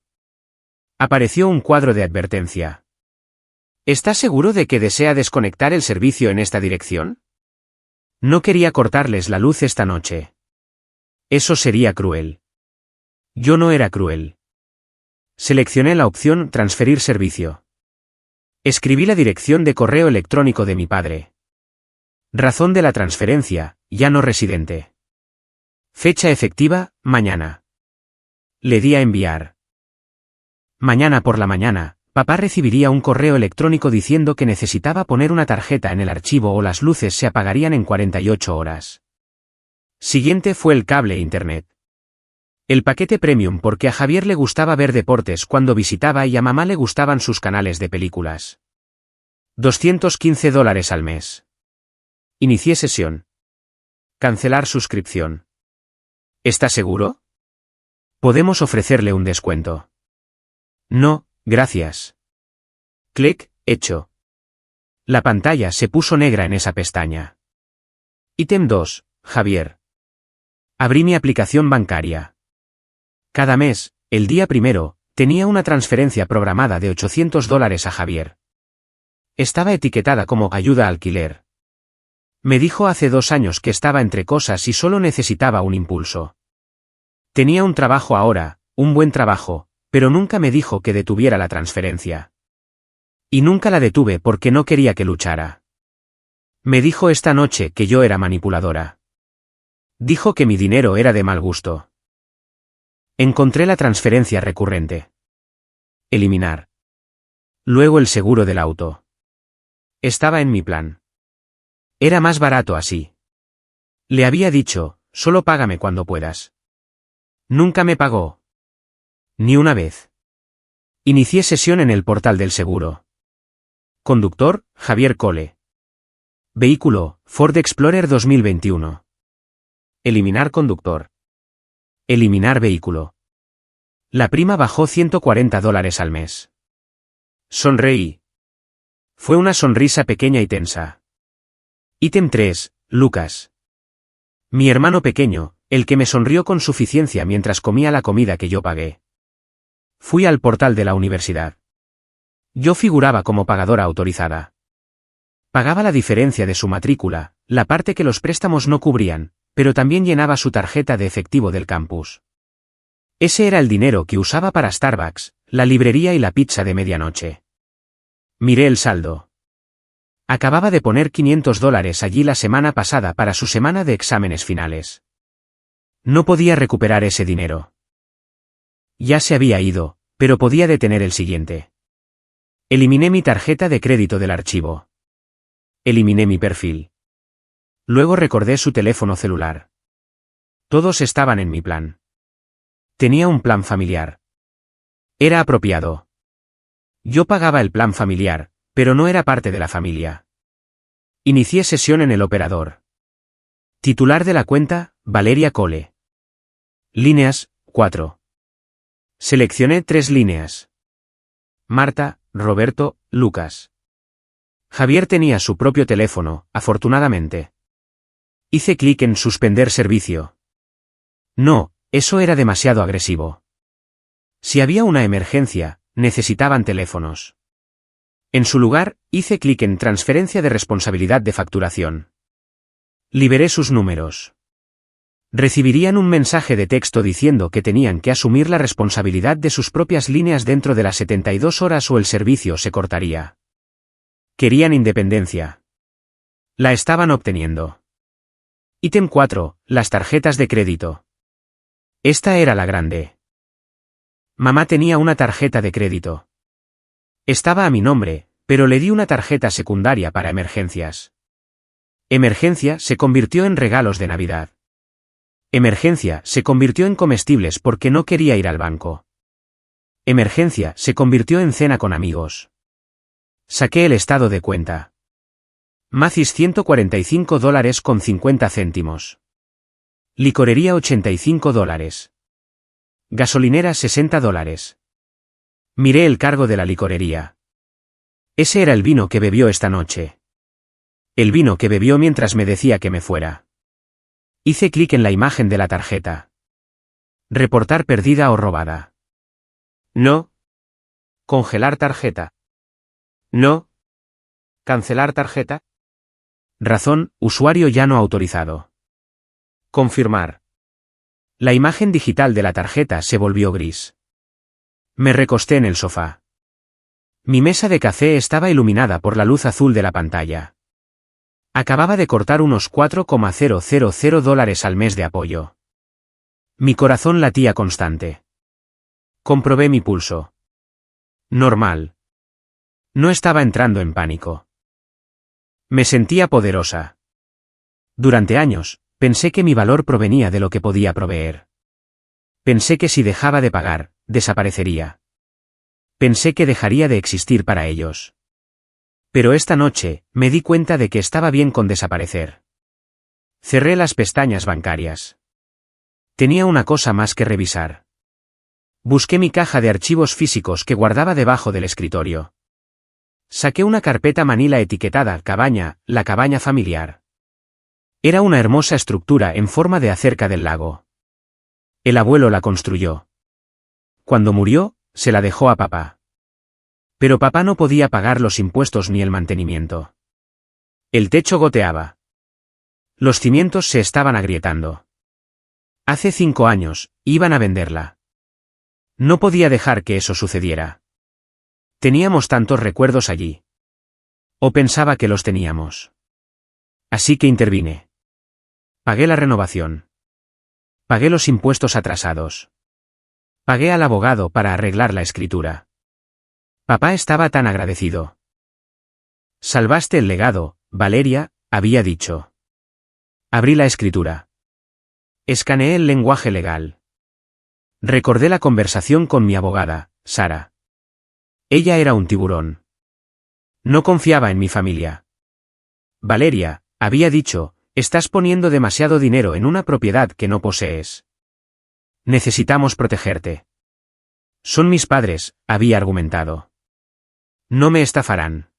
Apareció un cuadro de advertencia. ¿Estás seguro de que desea desconectar el servicio en esta dirección? No quería cortarles la luz esta noche. Eso sería cruel. Yo no era cruel. Seleccioné la opción Transferir servicio. Escribí la dirección de correo electrónico de mi padre. Razón de la transferencia, ya no residente. Fecha efectiva, mañana. Le di a enviar. Mañana por la mañana, papá recibiría un correo electrónico diciendo que necesitaba poner una tarjeta en el archivo o las luces se apagarían en 48 horas. Siguiente fue el cable e internet. El paquete premium porque a Javier le gustaba ver deportes cuando visitaba y a mamá le gustaban sus canales de películas. $215 al mes. Inicié sesión. Cancelar suscripción. ¿Está seguro? Podemos ofrecerle un descuento. No, gracias. Clic, hecho. La pantalla se puso negra en esa pestaña. Ítem 2, Javier. Abrí mi aplicación bancaria. Cada mes, el día primero, tenía una transferencia programada de $800 a Javier. Estaba etiquetada como ayuda a alquiler. Me dijo hace 2 años que estaba entre cosas y solo necesitaba un impulso. Tenía un trabajo ahora, un buen trabajo, pero nunca me dijo que detuviera la transferencia. Y nunca la detuve porque no quería que luchara. Me dijo esta noche que yo era manipuladora. Dijo que mi dinero era de mal gusto. Encontré la transferencia recurrente. Eliminar. Luego el seguro del auto. Estaba en mi plan. Era más barato así. Le había dicho, solo págame cuando puedas. Nunca me pagó. Ni una vez. Inicié sesión en el portal del seguro. Conductor, Javier Cole. Vehículo, Ford Explorer 2021. Eliminar conductor. Eliminar vehículo. La prima bajó $140 al mes. Sonreí. Fue una sonrisa pequeña y tensa. Ítem 3, Lucas. Mi hermano pequeño, el que me sonrió con suficiencia mientras comía la comida que yo pagué. Fui al portal de la universidad. Yo figuraba como pagadora autorizada. Pagaba la diferencia de su matrícula, la parte que los préstamos no cubrían, pero también llenaba su tarjeta de efectivo del campus. Ese era el dinero que usaba para Starbucks, la librería y la pizza de medianoche. Miré el saldo. Acababa de poner $500 allí la semana pasada para su semana de exámenes finales. No podía recuperar ese dinero. Ya se había ido, pero podía detener el siguiente. Eliminé mi tarjeta de crédito del archivo. Eliminé mi perfil. Luego recordé su teléfono celular. Todos estaban en mi plan. Tenía un plan familiar. Era apropiado. Yo pagaba el plan familiar, pero no era parte de la familia. Inicié sesión en el operador. Titular de la cuenta, Valeria Cole. Líneas, 4. Seleccioné 3 líneas. Marta, Roberto, Lucas. Javier tenía su propio teléfono, afortunadamente. Hice clic en suspender servicio. No, eso era demasiado agresivo. Si había una emergencia, necesitaban teléfonos. En su lugar, hice clic en transferencia de responsabilidad de facturación. Liberé sus números. Recibirían un mensaje de texto diciendo que tenían que asumir la responsabilidad de sus propias líneas dentro de las 72 horas o el servicio se cortaría. Querían independencia. La estaban obteniendo. Ítem 4, las tarjetas de crédito. Esta era la grande. Mamá tenía una tarjeta de crédito. Estaba a mi nombre, pero le di una tarjeta secundaria para emergencias. Emergencia se convirtió en regalos de Navidad. Emergencia se convirtió en comestibles porque no quería ir al banco. Emergencia se convirtió en cena con amigos. Saqué el estado de cuenta. Macy's $145.50. Licorería $85. Gasolinera $60. Miré el cargo de la licorería. Ese era el vino que bebió esta noche. El vino que bebió mientras me decía que me fuera. Hice clic en la imagen de la tarjeta. Reportar perdida o robada. No. Congelar tarjeta. No. Cancelar tarjeta. Razón, usuario ya no autorizado. Confirmar. La imagen digital de la tarjeta se volvió gris. Me recosté en el sofá. Mi mesa de café estaba iluminada por la luz azul de la pantalla. Acababa de cortar unos $4,000 al mes de apoyo. Mi corazón latía constante. Comprobé mi pulso. Normal. No estaba entrando en pánico. Me sentía poderosa. Durante años, pensé que mi valor provenía de lo que podía proveer. Pensé que si dejaba de pagar, desaparecería. Pensé que dejaría de existir para ellos. Pero esta noche, me di cuenta de que estaba bien con desaparecer. Cerré las pestañas bancarias. Tenía una cosa más que revisar. Busqué mi caja de archivos físicos que guardaba debajo del escritorio. Saqué una carpeta manila etiquetada Cabaña, la cabaña familiar. Era una hermosa estructura en forma de cerca del lago. El abuelo la construyó. Cuando murió, se la dejó a papá. Pero papá no podía pagar los impuestos ni el mantenimiento. El techo goteaba. Los cimientos se estaban agrietando. Hace 5 años, iban a venderla. No podía dejar que eso sucediera. Teníamos tantos recuerdos allí. O pensaba que los teníamos. Así que intervine. Pagué la renovación. Pagué los impuestos atrasados. Pagué al abogado para arreglar la escritura. Papá estaba tan agradecido. Salvaste el legado, Valeria, había dicho. Abrí la escritura. Escaneé el lenguaje legal. Recordé la conversación con mi abogada, Sara. Ella era un tiburón. No confiaba en mi familia. Valeria, había dicho, estás poniendo demasiado dinero en una propiedad que no posees. Necesitamos protegerte. Son mis padres, había argumentado. No me estafarán.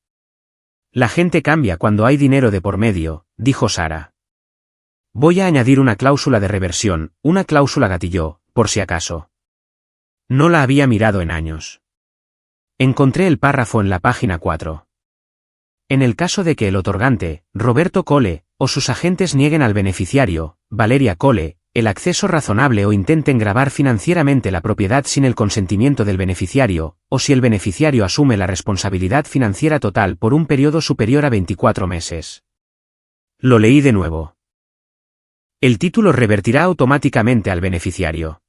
La gente cambia cuando hay dinero de por medio, dijo Sara. Voy a añadir una cláusula de reversión, una cláusula gatilló, por si acaso. No la había mirado en años. Encontré el párrafo en la página 4. En el caso de que el otorgante, Roberto Cole, o sus agentes nieguen al beneficiario, Valeria Cole, el acceso razonable o intenten gravar financieramente la propiedad sin el consentimiento del beneficiario, o si el beneficiario asume la responsabilidad financiera total por un periodo superior a 24 meses. Lo leí de nuevo. El título revertirá automáticamente al beneficiario.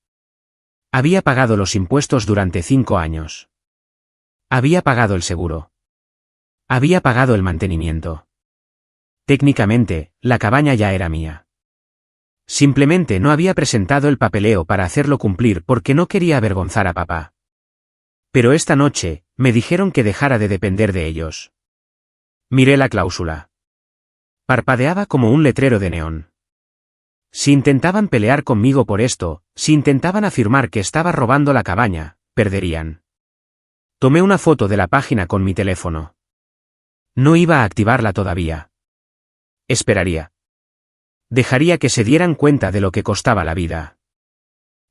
Había pagado los impuestos durante 5 años. Había pagado el seguro. Había pagado el mantenimiento. Técnicamente, la cabaña ya era mía. Simplemente no había presentado el papeleo para hacerlo cumplir porque no quería avergonzar a papá. Pero esta noche, me dijeron que dejara de depender de ellos. Miré la cláusula. Parpadeaba como un letrero de neón. Si intentaban pelear conmigo por esto, si intentaban afirmar que estaba robando la cabaña, perderían. Tomé una foto de la página con mi teléfono. No iba a activarla todavía. Esperaría. Dejaría que se dieran cuenta de lo que costaba la vida.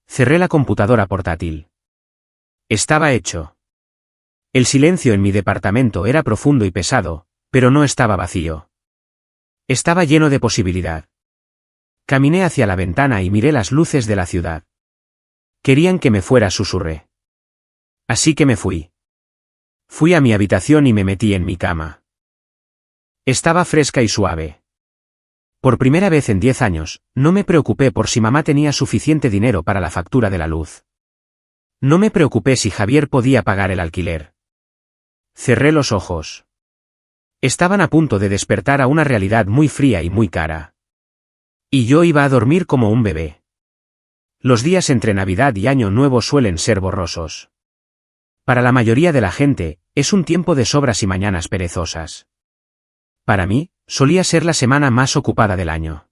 Cerré la computadora portátil. Estaba hecho. El silencio en mi departamento era profundo y pesado, pero no estaba vacío. Estaba lleno de posibilidad. Caminé hacia la ventana y miré las luces de la ciudad. Querían que me fuera, susurré. Así que me fui. Fui a mi habitación y me metí en mi cama. Estaba fresca y suave. Por primera vez en 10 años, no me preocupé por si mamá tenía suficiente dinero para la factura de la luz. No me preocupé si Javier podía pagar el alquiler. Cerré los ojos. Estaban a punto de despertar a una realidad muy fría y muy cara. Y yo iba a dormir como un bebé. Los días entre Navidad y Año Nuevo suelen ser borrosos. Para la mayoría de la gente, es un tiempo de sobras y mañanas perezosas. Para mí, solía ser la semana más ocupada del año.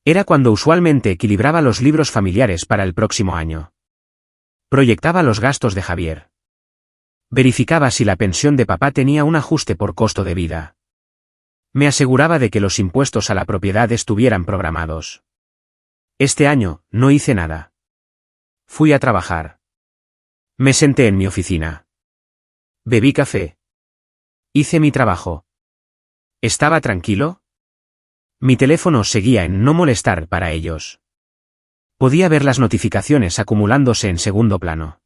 Era cuando usualmente equilibraba los libros familiares para el próximo año. Proyectaba los gastos de Javier. Verificaba si la pensión de papá tenía un ajuste por costo de vida. Me aseguraba de que los impuestos a la propiedad estuvieran programados. Este año, no hice nada. Fui a trabajar. Me senté en mi oficina. Bebí café. Hice mi trabajo. ¿Estaba tranquilo? Mi teléfono seguía en no molestar para ellos. Podía ver las notificaciones acumulándose en segundo plano.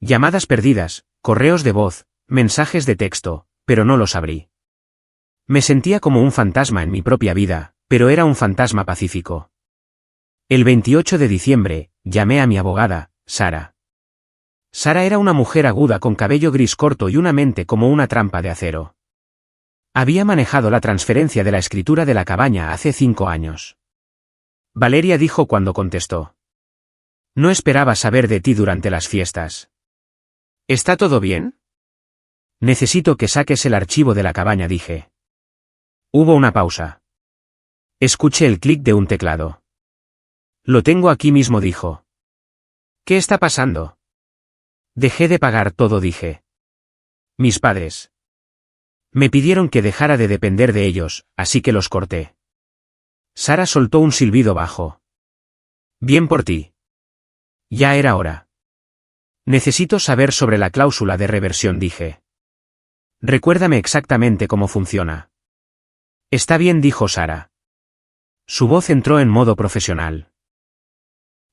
Llamadas perdidas, correos de voz, mensajes de texto, pero no los abrí. Me sentía como un fantasma en mi propia vida, pero era un fantasma pacífico. El 28 de diciembre, llamé a mi abogada, Sara. Sara era una mujer aguda con cabello gris corto y una mente como una trampa de acero. Había manejado la transferencia de la escritura de la cabaña hace 5 años. Valeria dijo cuando contestó. No esperaba saber de ti durante las fiestas. ¿Está todo bien? Necesito que saques el archivo de la cabaña, dije. Hubo una pausa. Escuché el clic de un teclado. Lo tengo aquí mismo, dijo. ¿Qué está pasando? Dejé de pagar todo, dije. Mis padres. Me pidieron que dejara de depender de ellos, así que los corté. Sara soltó un silbido bajo. Bien por ti. Ya era hora. Necesito saber sobre la cláusula de reversión, dije. Recuérdame exactamente cómo funciona. Está bien, dijo Sara. Su voz entró en modo profesional.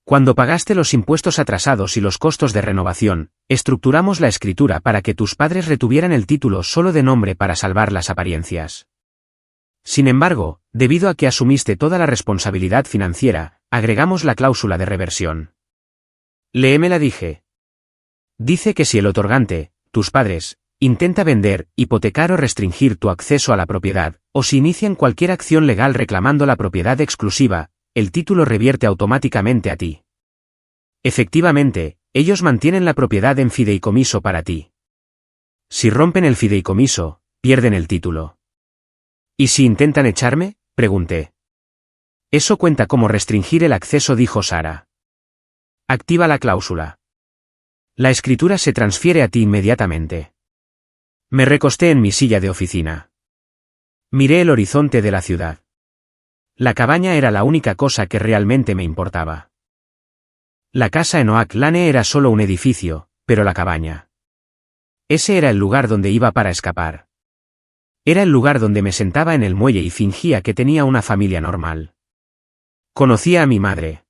Cuando pagaste los impuestos atrasados y los costos de renovación, estructuramos la escritura para que tus padres retuvieran el título solo de nombre para salvar las apariencias. Sin embargo, Debido a que asumiste toda la responsabilidad financiera, agregamos la cláusula de reversión. Léemela, dije. Dice que si el otorgante, tus padres, intenta vender, hipotecar o restringir tu acceso a la propiedad, o si inician cualquier acción legal reclamando la propiedad exclusiva, el título revierte automáticamente a ti. Efectivamente, ellos mantienen la propiedad en fideicomiso para ti. Si rompen el fideicomiso, pierden el título. ¿Y si intentan echarme?, pregunté. Eso cuenta como restringir el acceso, dijo Sara. Activa la cláusula. La escritura se transfiere a ti inmediatamente. Me recosté en mi silla de oficina. Miré el horizonte de la ciudad. La cabaña era la única cosa que realmente me importaba. La casa en Oak Lane era solo un edificio, pero la cabaña. Ese era el lugar donde iba para escapar. Era el lugar donde me sentaba en el muelle y fingía que tenía una familia normal. Conocía a mi madre.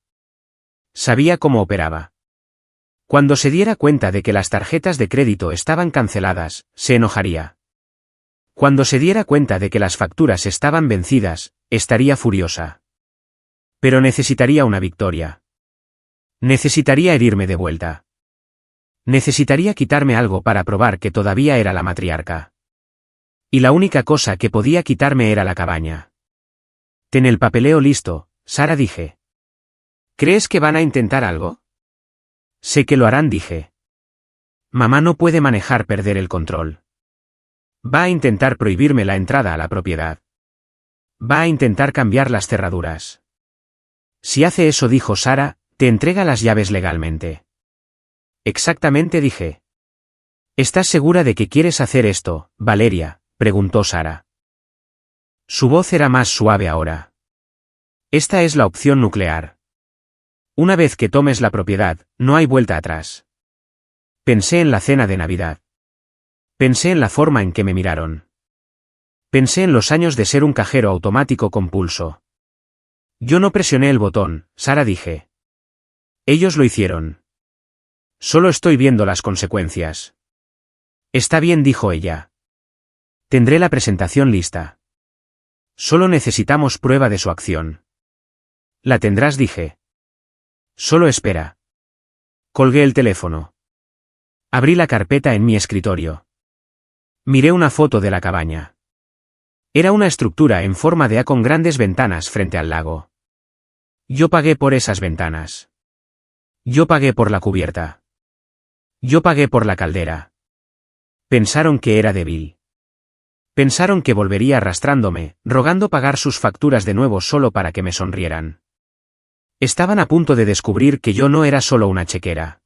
Sabía cómo operaba. Cuando se diera cuenta de que las tarjetas de crédito estaban canceladas, se enojaría. Cuando se diera cuenta de que las facturas estaban vencidas, estaría furiosa. Pero necesitaría una victoria. Necesitaría herirme de vuelta. Necesitaría quitarme algo para probar que todavía era la matriarca. Y la única cosa que podía quitarme era la cabaña. Ten el papeleo listo, Sara, dije. ¿Crees que van a intentar algo? Sé que lo harán, dije. Mamá no puede manejar perder el control. Va a intentar prohibirme la entrada a la propiedad. Va a intentar cambiar las cerraduras. Si hace eso, dijo Sara, te entrega las llaves legalmente. Exactamente, dije. ¿Estás segura de que quieres hacer esto, Valeria?, preguntó Sara. Su voz era más suave ahora. Esta es la opción nuclear. Una vez que tomes la propiedad, no hay vuelta atrás. Pensé en la cena de Navidad. Pensé en la forma en que me miraron. Pensé en los años de ser un cajero automático con pulso. Yo no presioné el botón, Sara, dije. Ellos lo hicieron. Solo estoy viendo las consecuencias. Está bien, dijo ella. Tendré la presentación lista. Solo necesitamos prueba de su acción. La tendrás, dije. Solo espera. Colgué el teléfono. Abrí la carpeta en mi escritorio. Miré una foto de la cabaña. Era una estructura en forma de A con grandes ventanas frente al lago. Yo pagué por esas ventanas. Yo pagué por la cubierta. Yo pagué por la caldera. Pensaron que era débil. Pensaron que volvería arrastrándome, rogando pagar sus facturas de nuevo solo para que me sonrieran. Estaban a punto de descubrir que yo no era solo una chequera.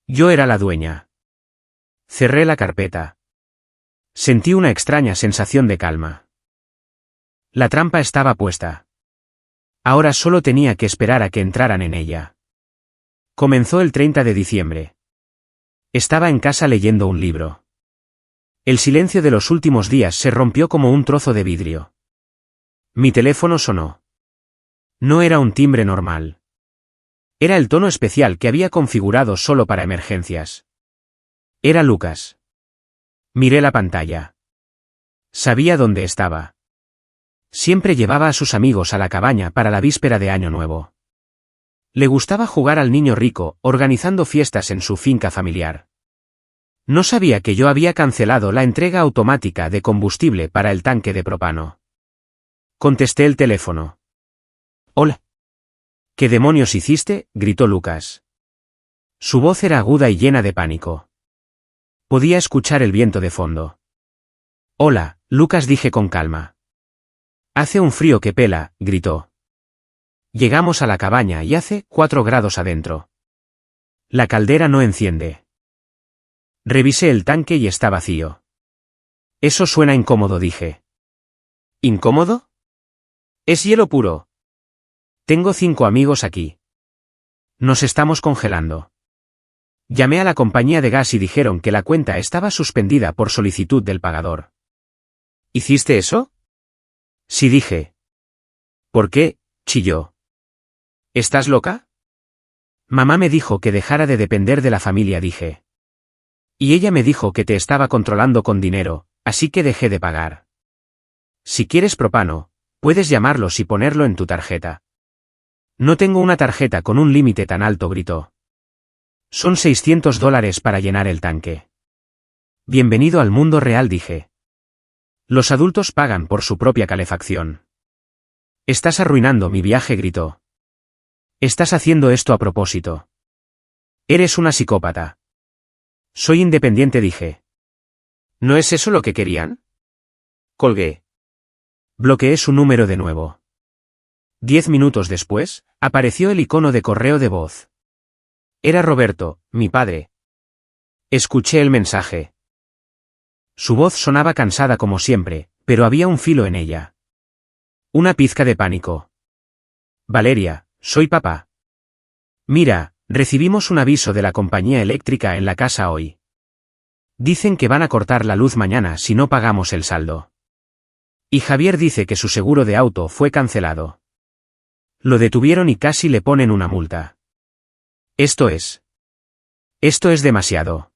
Yo era la dueña. Cerré la carpeta. Sentí una extraña sensación de calma. La trampa estaba puesta. Ahora solo tenía que esperar a que entraran en ella. Comenzó el 30 de diciembre. Estaba en casa leyendo un libro. El silencio de los últimos días se rompió como un trozo de vidrio. Mi teléfono sonó. No era un timbre normal. Era el tono especial que había configurado solo para emergencias. Era Lucas. Miré la pantalla. Sabía dónde estaba. Siempre llevaba a sus amigos a la cabaña para la víspera de Año Nuevo. Le gustaba jugar al niño rico, organizando fiestas en su finca familiar. No sabía que yo había cancelado la entrega automática de combustible para el tanque de propano. Contesté el teléfono. Hola. ¿Qué demonios hiciste?, gritó Lucas. Su voz era aguda y llena de pánico. Podía escuchar el viento de fondo. Hola, Lucas, dije con calma. Hace un frío que pela, gritó. Llegamos a la cabaña y hace 4 grados adentro. La caldera no enciende. Revisé el tanque y está vacío. Eso suena incómodo, dije. ¿Incómodo? Es hielo puro. Tengo 5 amigos aquí. Nos estamos congelando. Llamé a la compañía de gas y dijeron que la cuenta estaba suspendida por solicitud del pagador. ¿Hiciste eso? Sí, dije. ¿Por qué?, chilló. ¿Estás loca? Mamá me dijo que dejara de depender de la familia, dije. Y ella me dijo que te estaba controlando con dinero, así que dejé de pagar. Si quieres propano, Puedes llamarlos y ponerlo en tu tarjeta. No tengo una tarjeta con un límite tan alto, gritó. Son $600 para llenar el tanque. Bienvenido al mundo real, dije. Los adultos pagan por su propia calefacción. Estás arruinando mi viaje, gritó. Estás haciendo esto a propósito. Eres una psicópata. Soy independiente, dije. ¿No es eso lo que querían? Colgué. Bloqueé su número de nuevo. 10 minutos después, apareció el icono de correo de voz. Era Roberto, mi padre. Escuché el mensaje. Su voz sonaba cansada como siempre, pero había un filo en ella. Una pizca de pánico. Valeria, soy papá. Mira, recibimos un aviso de la compañía eléctrica en la casa hoy. Dicen que van a cortar la luz mañana si no pagamos el saldo. Y Javier dice que su seguro de auto fue cancelado. Lo detuvieron y casi le ponen una multa. Esto es demasiado.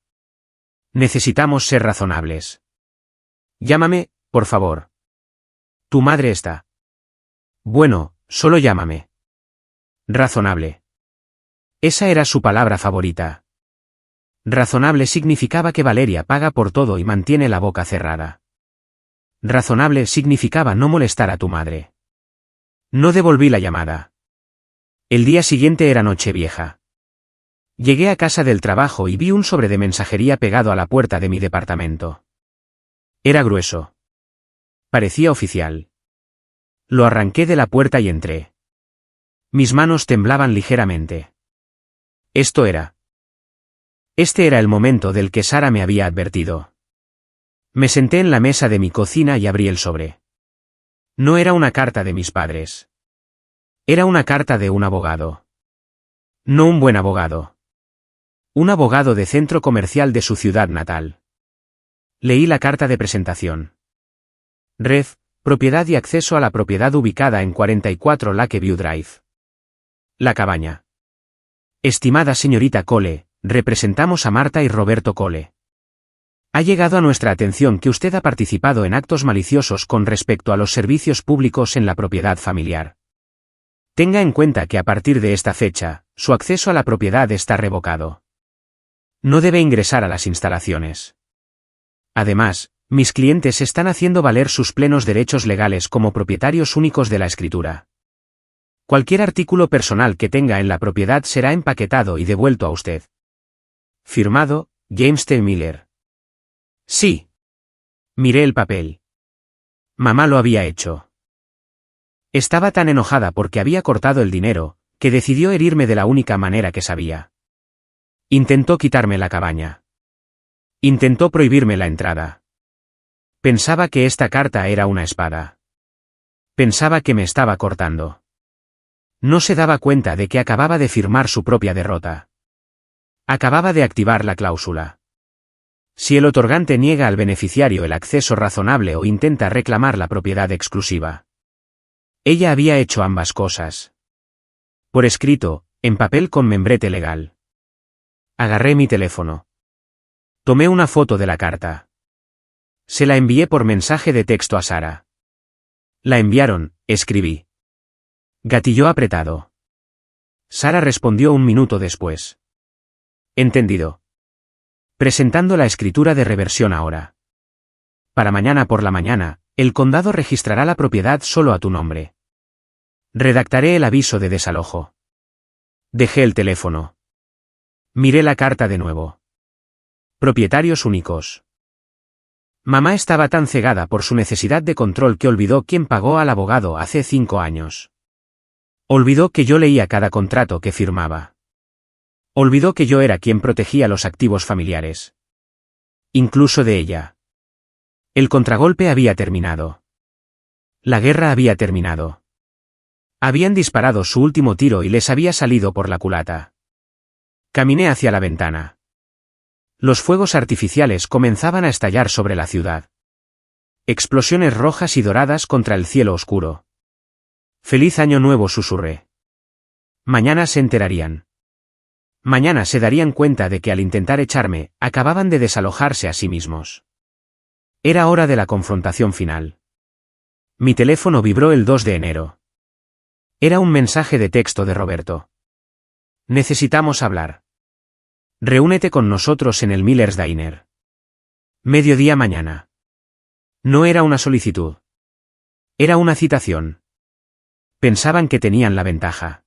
Necesitamos ser razonables. Llámame, por favor. Tu madre está. Bueno, solo llámame. Razonable. Esa era su palabra favorita. Razonable significaba que Valeria paga por todo y mantiene la boca cerrada. Razonable significaba no molestar a tu madre. No devolví la llamada. El día siguiente era Nochevieja. Llegué a casa del trabajo y vi un sobre de mensajería pegado a la puerta de mi departamento. Era grueso. Parecía oficial. Lo arranqué de la puerta y entré. Mis manos temblaban ligeramente. Este era el momento del que Sara me había advertido. Me senté en la mesa de mi cocina y abrí el sobre. No era una carta de mis padres. Era una carta de un abogado. No un buen abogado. Un abogado de centro comercial de su ciudad natal. Leí la carta de presentación. Ref, propiedad y acceso a la propiedad ubicada en 44 Lakeview Drive. La Cabaña. Estimada señorita Cole, representamos a Marta y Roberto Cole. Ha llegado a nuestra atención que usted ha participado en actos maliciosos con respecto a los servicios públicos en la propiedad familiar. Tenga en cuenta que a partir de esta fecha, su acceso a la propiedad está revocado. No debe ingresar a las instalaciones. Además, mis clientes están haciendo valer sus plenos derechos legales como propietarios únicos de la escritura. Cualquier artículo personal que tenga en la propiedad será empaquetado y devuelto a usted. Firmado, James T. Miller. Sí. Miré el papel. Mamá lo había hecho. Estaba tan enojada porque había cortado el dinero, que decidió herirme de la única manera que sabía. Intentó quitarme la cabaña. Intentó prohibirme la entrada. Pensaba que esta carta era una espada. Pensaba que me estaba cortando. No se daba cuenta de que acababa de firmar su propia derrota. Acababa de activar la cláusula. Si el otorgante niega al beneficiario el acceso razonable o intenta reclamar la propiedad exclusiva. Ella había hecho ambas cosas. Por escrito, en papel con membrete legal. Agarré mi teléfono. Tomé una foto de la carta. Se la envié por mensaje de texto a Sara. La enviaron, escribí. Gatillo apretado. Sara respondió un minuto después. Entendido. Presentando la escritura de reversión ahora. Para mañana por la mañana, el condado registrará la propiedad solo a tu nombre. Redactaré el aviso de desalojo. Dejé el teléfono. Miré la carta de nuevo. Propietarios únicos. Mamá estaba tan cegada por su necesidad de control que olvidó quién pagó al abogado hace 5 años. Olvidó que yo leía cada contrato que firmaba. Olvidó que yo era quien protegía los activos familiares. Incluso de ella. El contragolpe había terminado. La guerra había terminado. Habían disparado su último tiro y les había salido por la culata. Caminé hacia la ventana. Los fuegos artificiales comenzaban a estallar sobre la ciudad. Explosiones rojas y doradas contra el cielo oscuro. Feliz año nuevo, susurré. Mañana se enterarían. Mañana se darían cuenta de que al intentar echarme, acababan de desalojarse a sí mismos. Era hora de la confrontación final. Mi teléfono vibró el 2 de enero. Era un mensaje de texto de Roberto. Necesitamos hablar. Reúnete con nosotros en el Miller's Diner. Mediodía mañana. No era una solicitud. Era una citación. Pensaban que tenían la ventaja.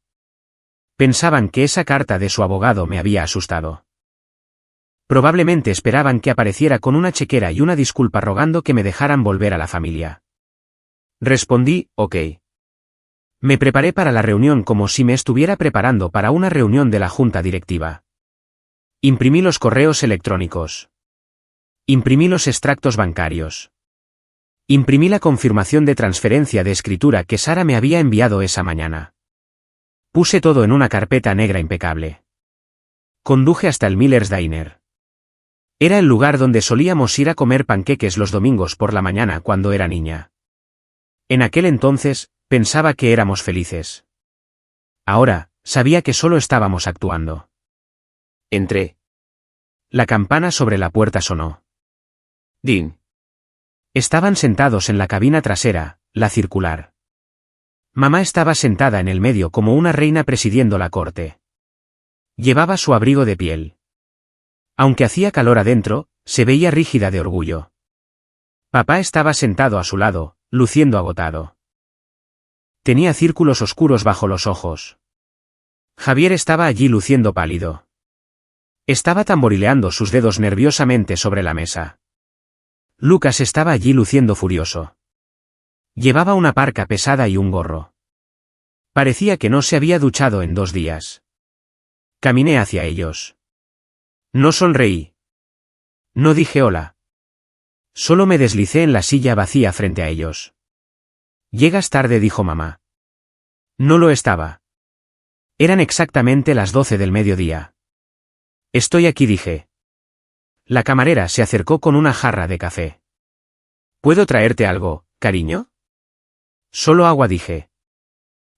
Pensaban que esa carta de su abogado me había asustado. Probablemente esperaban que apareciera con una chequera y una disculpa rogando que me dejaran volver a la familia. Respondí, ok. Me preparé para la reunión como si me estuviera preparando para una reunión de la junta directiva. Imprimí los correos electrónicos. Imprimí los extractos bancarios. Imprimí la confirmación de transferencia de escritura que Sara me había enviado esa mañana. Puse todo en una carpeta negra impecable. Conduje hasta el Miller's Diner. Era el lugar donde solíamos ir a comer panqueques los domingos por la mañana cuando era niña. En aquel entonces, pensaba que éramos felices. Ahora, sabía que solo estábamos actuando. Entré. La campana sobre la puerta sonó. Dean. Estaban sentados en la cabina trasera, la circular. Mamá estaba sentada en el medio como una reina presidiendo la corte. Llevaba su abrigo de piel. Aunque hacía calor adentro, se veía rígida de orgullo. Papá estaba sentado a su lado, luciendo agotado. Tenía círculos oscuros bajo los ojos. Javier estaba allí luciendo pálido. Estaba tamborileando sus dedos nerviosamente sobre la mesa. Lucas estaba allí luciendo furioso. Llevaba una parca pesada y un gorro. Parecía que no se había duchado en 2 días. Caminé hacia ellos. No sonreí. No dije hola. Solo me deslicé en la silla vacía frente a ellos. Llegas tarde, dijo mamá. No lo estaba. Eran exactamente las 12 del mediodía. Estoy aquí, dije. La camarera se acercó con una jarra de café. ¿Puedo traerte algo, cariño? Solo agua, dije.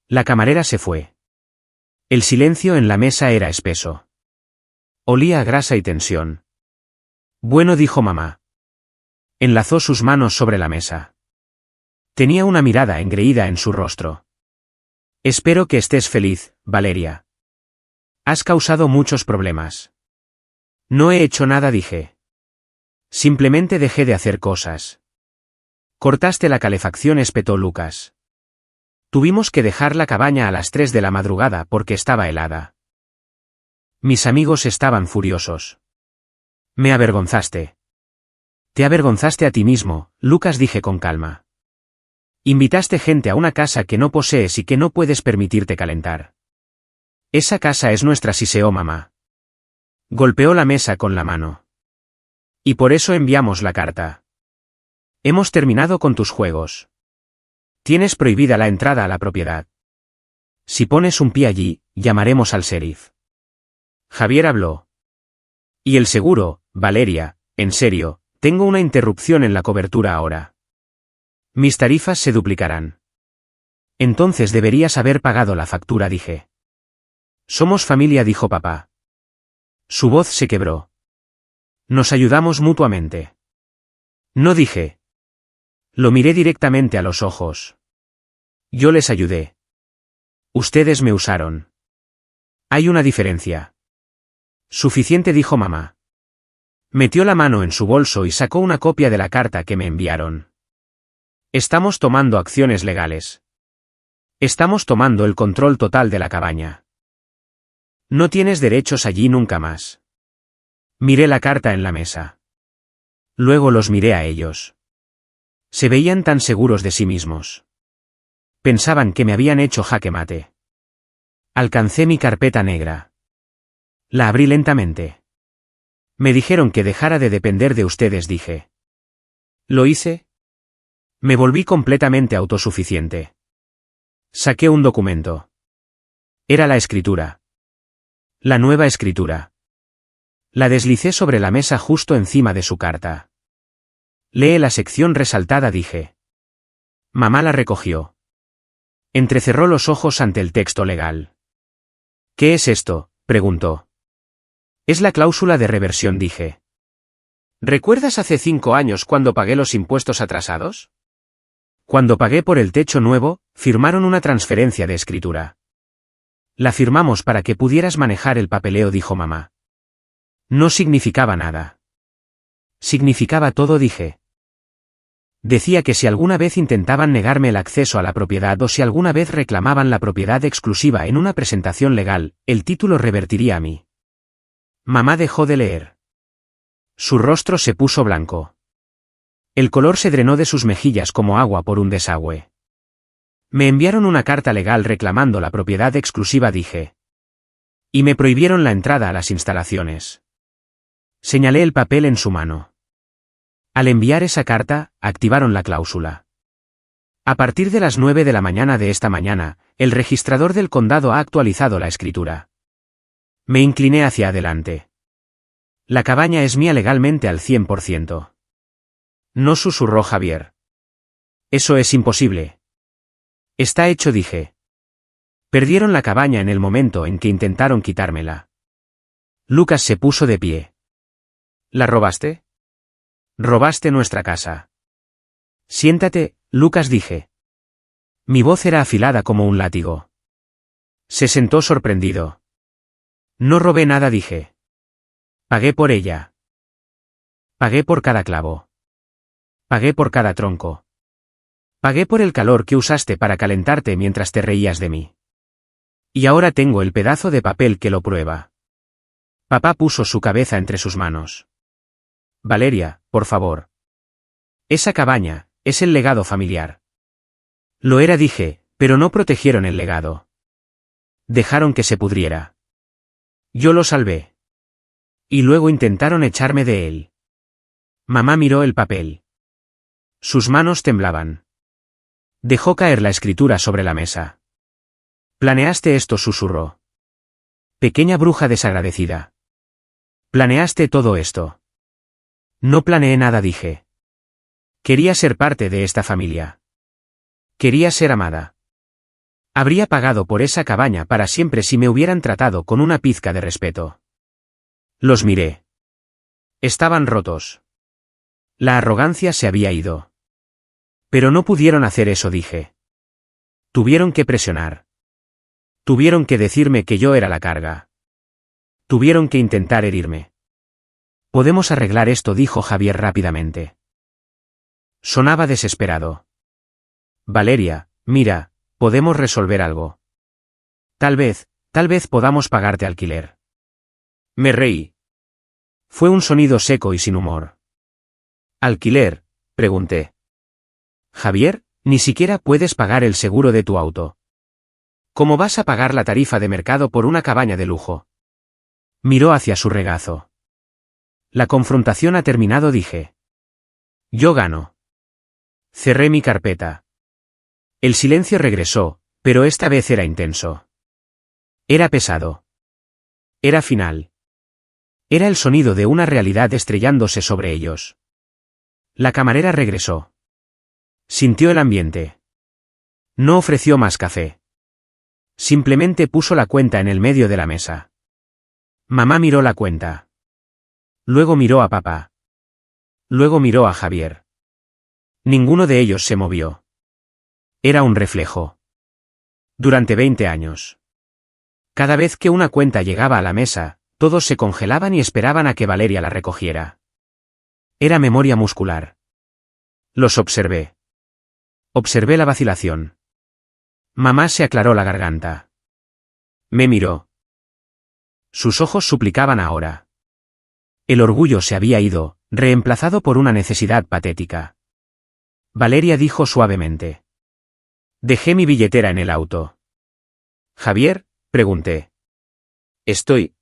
La camarera se fue. El silencio en la mesa era espeso. Olía a grasa y tensión. Bueno, dijo mamá. Enlazó sus manos sobre la mesa. Tenía una mirada engreída en su rostro. Espero que estés feliz, Valeria. Has causado muchos problemas. No he hecho nada, dije. Simplemente dejé de hacer cosas. Cortaste la calefacción, espetó Lucas. Tuvimos que dejar la cabaña a las 3 de la madrugada porque estaba helada. Mis amigos estaban furiosos. Me avergonzaste. Te avergonzaste a ti mismo, Lucas, dije con calma. Invitaste gente a una casa que no posees y que no puedes permitirte calentar. Esa casa es nuestra, siseó mamá. Golpeó la mesa con la mano. Y por eso enviamos la carta. Hemos terminado con tus juegos. Tienes prohibida la entrada a la propiedad. Si pones un pie allí, llamaremos al sheriff. Javier habló. Y el seguro, Valeria, en serio, tengo una interrupción en la cobertura ahora. Mis tarifas se duplicarán. Entonces deberías haber pagado la factura, dije. Somos familia, dijo papá. Su voz se quebró. Nos ayudamos mutuamente. No, dije. Lo miré directamente a los ojos. Yo les ayudé. Ustedes me usaron. Hay una diferencia. Suficiente, dijo mamá. Metió la mano en su bolso y sacó una copia de la carta que me enviaron. Estamos tomando acciones legales. Estamos tomando el control total de la cabaña. No tienes derechos allí nunca más. Miré la carta en la mesa. Luego los miré a ellos. Se veían tan seguros de sí mismos. Pensaban que me habían hecho jaque mate. Alcancé mi carpeta negra. La abrí lentamente. Me dijeron que dejara de depender de ustedes, dije. ¿Lo hice? Me volví completamente autosuficiente. Saqué un documento. Era la escritura. La nueva escritura. La deslicé sobre la mesa justo encima de su carta. Lee la sección resaltada, dije. Mamá la recogió. Entrecerró los ojos ante el texto legal. ¿Qué es esto?, preguntó. Es la cláusula de reversión, dije. ¿Recuerdas hace 5 años cuando pagué los impuestos atrasados? Cuando pagué por el techo nuevo, firmaron una transferencia de escritura. La firmamos para que pudieras manejar el papeleo, dijo mamá. No significaba nada. Significaba todo, dije. Decía que si alguna vez intentaban negarme el acceso a la propiedad o si alguna vez reclamaban la propiedad exclusiva en una presentación legal, el título revertiría a mí. Mamá dejó de leer. Su rostro se puso blanco. El color se drenó de sus mejillas como agua por un desagüe. Me enviaron una carta legal reclamando la propiedad exclusiva, dije. Y me prohibieron la entrada a las instalaciones. Señalé el papel en su mano. Al enviar esa carta, activaron la cláusula. A partir de las 9 de la mañana de esta mañana, el registrador del condado ha actualizado la escritura. Me incliné hacia adelante. La cabaña es mía legalmente al 100%. No, susurró Javier. Eso es imposible. Está hecho, dije. Perdieron la cabaña en el momento en que intentaron quitármela. Lucas se puso de pie. ¿La robaste? Robaste nuestra casa. Siéntate, Lucas, dije. Mi voz era afilada como un látigo. Se sentó sorprendido. No robé nada, dije. Pagué por ella. Pagué por cada clavo. Pagué por cada tronco. Pagué por el calor que usaste para calentarte mientras te reías de mí. Y ahora tengo el pedazo de papel que lo prueba. Papá puso su cabeza entre sus manos. Valeria, por favor. Esa cabaña, es el legado familiar. Lo era, dije, pero no protegieron el legado. Dejaron que se pudriera. Yo lo salvé. Y luego intentaron echarme de él. Mamá miró el papel. Sus manos temblaban. Dejó caer la escritura sobre la mesa. Planeaste esto, susurró. Pequeña bruja desagradecida. Planeaste todo esto. No planeé nada, dije. Quería ser parte de esta familia. Quería ser amada. Habría pagado por esa cabaña para siempre si me hubieran tratado con una pizca de respeto. Los miré. Estaban rotos. La arrogancia se había ido. Pero no pudieron hacer eso, dije. Tuvieron que presionar. Tuvieron que decirme que yo era la carga. Tuvieron que intentar herirme. Podemos arreglar esto, dijo Javier rápidamente. Sonaba desesperado. Valeria, mira, podemos resolver algo. Tal vez podamos pagarte alquiler. Me reí. Fue un sonido seco y sin humor. ¿Alquiler?, pregunté. Javier, ni siquiera puedes pagar el seguro de tu auto. ¿Cómo vas a pagar la tarifa de mercado por una cabaña de lujo? Miró hacia su regazo. La confrontación ha terminado, dije. Yo gano. Cerré mi carpeta. El silencio regresó, pero esta vez era intenso. Era pesado. Era final. Era el sonido de una realidad estrellándose sobre ellos. La camarera regresó. Sintió el ambiente. No ofreció más café. Simplemente puso la cuenta en el medio de la mesa. Mamá miró la cuenta. Luego miró a papá. Luego miró a Javier. Ninguno de ellos se movió. Era un reflejo. Durante 20 años. Cada vez que una cuenta llegaba a la mesa, todos se congelaban y esperaban a que Valeria la recogiera. Era memoria muscular. Los observé. Observé la vacilación. Mamá se aclaró la garganta. Me miró. Sus ojos suplicaban ahora. El orgullo se había ido, reemplazado por una necesidad patética. Valeria dijo suavemente. Dejé mi billetera en el auto. ¿Javier?, pregunté. Estoy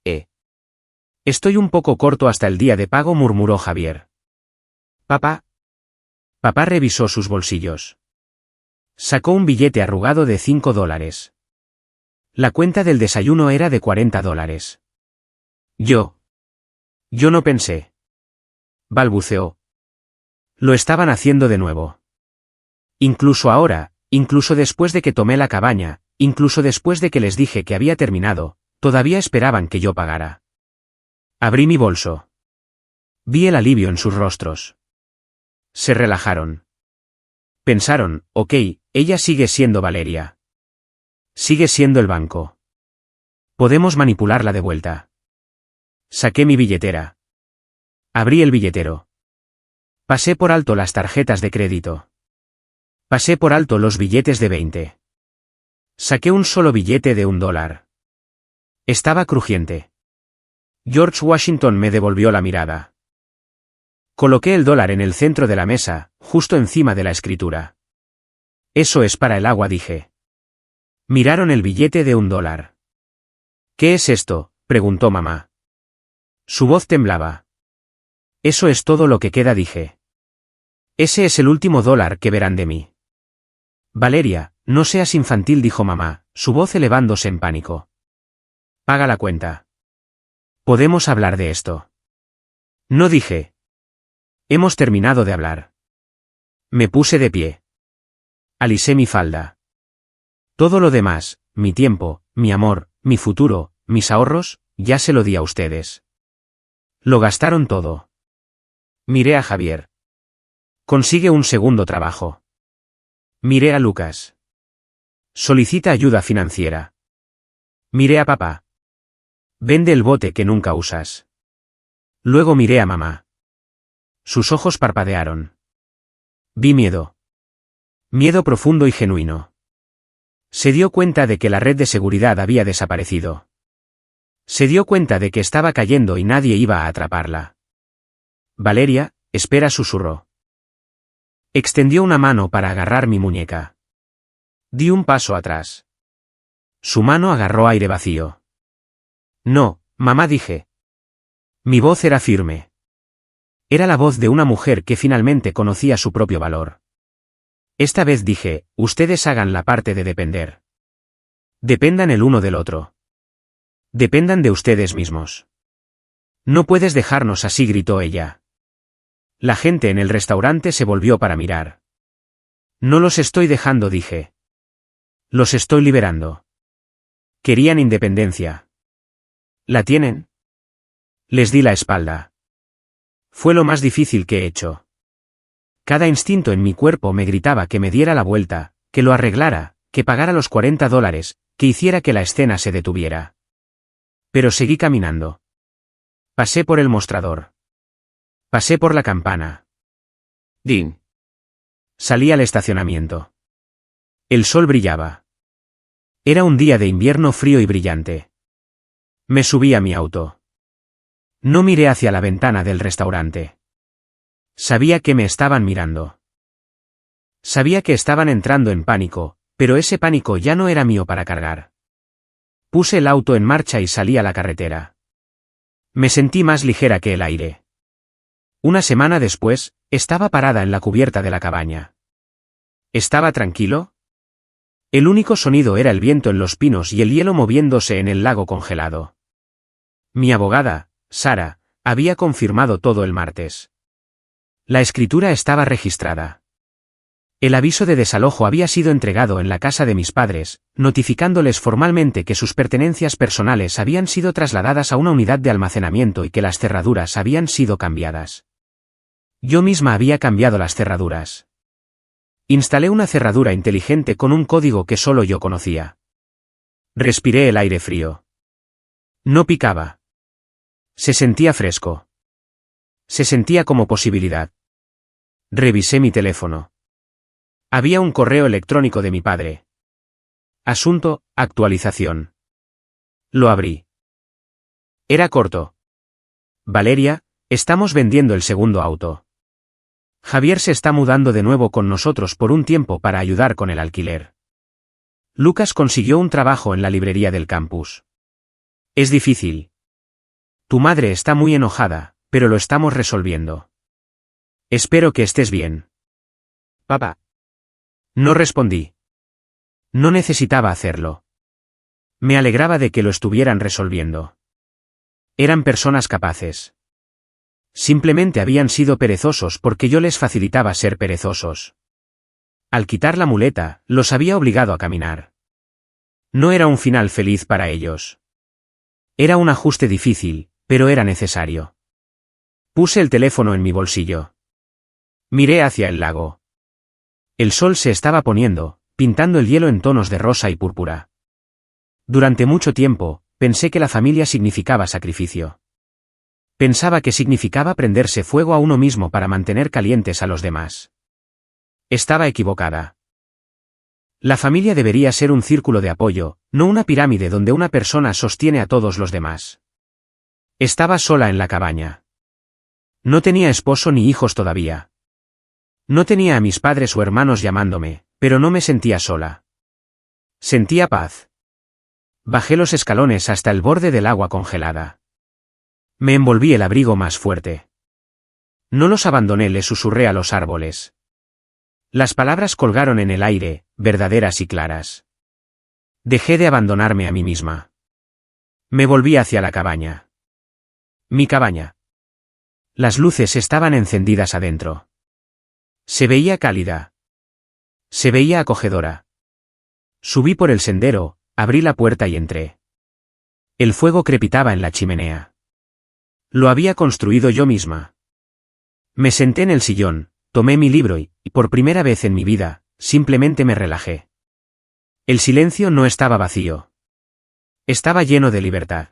un poco corto hasta el día de pago, murmuró Javier. Papá. Papá revisó sus bolsillos. Sacó un billete arrugado de $5. La cuenta del desayuno era de $40. Yo no pensé. Balbuceó. Lo estaban haciendo de nuevo. Incluso ahora, incluso después de que tomé la cabaña, incluso después de que les dije que había terminado, todavía esperaban que yo pagara. Abrí mi bolso. Vi el alivio en sus rostros. Se relajaron. Pensaron, ok, ella sigue siendo Valeria. Sigue siendo el banco. Podemos manipularla de vuelta. Saqué mi billetera. Abrí el billetero. Pasé por alto las tarjetas de crédito. Pasé por alto los billetes de 20. Saqué un solo billete de $1. Estaba crujiente. George Washington me devolvió la mirada. Coloqué el dólar en el centro de la mesa, justo encima de la escritura. Eso es para el agua, dije. Miraron el billete de $1. ¿Qué es esto?, preguntó mamá. Su voz temblaba. Eso es todo lo que queda, dije. Ese es el último dólar que verán de mí. Valeria, no seas infantil, dijo mamá, su voz elevándose en pánico. Paga la cuenta. ¿Podemos hablar de esto? No, dije. Hemos terminado de hablar. Me puse de pie. Alisé mi falda. Todo lo demás, mi tiempo, mi amor, mi futuro, mis ahorros, ya se lo di a ustedes. Lo gastaron todo. Miré a Javier. Consigue un segundo trabajo. Miré a Lucas. Solicita ayuda financiera. Miré a papá. Vende el bote que nunca usas. Luego miré a mamá. Sus ojos parpadearon. Vi miedo. Miedo profundo y genuino. Se dio cuenta de que la red de seguridad había desaparecido. Se dio cuenta de que estaba cayendo y nadie iba a atraparla. Valeria, espera, susurró. Extendió una mano para agarrar mi muñeca. Di un paso atrás. Su mano agarró aire vacío. No, mamá, dije. Mi voz era firme. Era la voz de una mujer que finalmente conocía su propio valor. Esta vez dije, ustedes hagan la parte de depender. Dependan el uno del otro. Dependan de ustedes mismos. No puedes dejarnos así, gritó ella. La gente en el restaurante se volvió para mirar. No los estoy dejando, dije. Los estoy liberando. Querían independencia. ¿La tienen? Les di la espalda. Fue lo más difícil que he hecho. Cada instinto en mi cuerpo me gritaba que me diera la vuelta, que lo arreglara, que pagara los $40, que hiciera que la escena se detuviera. Pero seguí caminando. Pasé por el mostrador. Pasé por la campana. Din. Salí al estacionamiento. El sol brillaba. Era un día de invierno frío y brillante. Me subí a mi auto. No miré hacia la ventana del restaurante. Sabía que me estaban mirando. Sabía que estaban entrando en pánico, pero ese pánico ya no era mío para cargar. Puse el auto en marcha y salí a la carretera. Me sentí más ligera que el aire. Una semana después, estaba parada en la cubierta de la cabaña. ¿Estaba tranquilo? El único sonido era el viento en los pinos y el hielo moviéndose en el lago congelado. Mi abogada, Sara, había confirmado todo el martes. La escritura estaba registrada. El aviso de desalojo había sido entregado en la casa de mis padres, notificándoles formalmente que sus pertenencias personales habían sido trasladadas a una unidad de almacenamiento y que las cerraduras habían sido cambiadas. Yo misma había cambiado las cerraduras. Instalé una cerradura inteligente con un código que solo yo conocía. Respiré el aire frío. No picaba. Se sentía fresco. Se sentía como posibilidad. Revisé mi teléfono. Había un correo electrónico de mi padre. Asunto, actualización. Lo abrí. Era corto. Valeria, estamos vendiendo el segundo auto. Javier se está mudando de nuevo con nosotros por un tiempo para ayudar con el alquiler. Lucas consiguió un trabajo en la librería del campus. Es difícil. Tu madre está muy enojada, pero lo estamos resolviendo. Espero que estés bien. Papá. No respondí. No necesitaba hacerlo. Me alegraba de que lo estuvieran resolviendo. Eran personas capaces. Simplemente habían sido perezosos porque yo les facilitaba ser perezosos. Al quitar la muleta, los había obligado a caminar. No era un final feliz para ellos. Era un ajuste difícil, pero era necesario. Puse el teléfono en mi bolsillo. Miré hacia el lago. El sol se estaba poniendo, pintando el hielo en tonos de rosa y púrpura. Durante mucho tiempo, pensé que la familia significaba sacrificio. Pensaba que significaba prenderse fuego a uno mismo para mantener calientes a los demás. Estaba equivocada. La familia debería ser un círculo de apoyo, no una pirámide donde una persona sostiene a todos los demás. Estaba sola en la cabaña. No tenía esposo ni hijos todavía. No tenía a mis padres o hermanos llamándome, pero no me sentía sola. Sentía paz. Bajé los escalones hasta el borde del agua congelada. Me envolví el abrigo más fuerte. No los abandoné, le susurré a los árboles. Las palabras colgaron en el aire, verdaderas y claras. Dejé de abandonarme a mí misma. Me volví hacia la cabaña. Mi cabaña. Las luces estaban encendidas adentro. Se veía cálida. Se veía acogedora. Subí por el sendero, abrí la puerta y entré. El fuego crepitaba en la chimenea. Lo había construido yo misma. Me senté en el sillón, tomé mi libro y, por primera vez en mi vida, simplemente me relajé. El silencio no estaba vacío. Estaba lleno de libertad.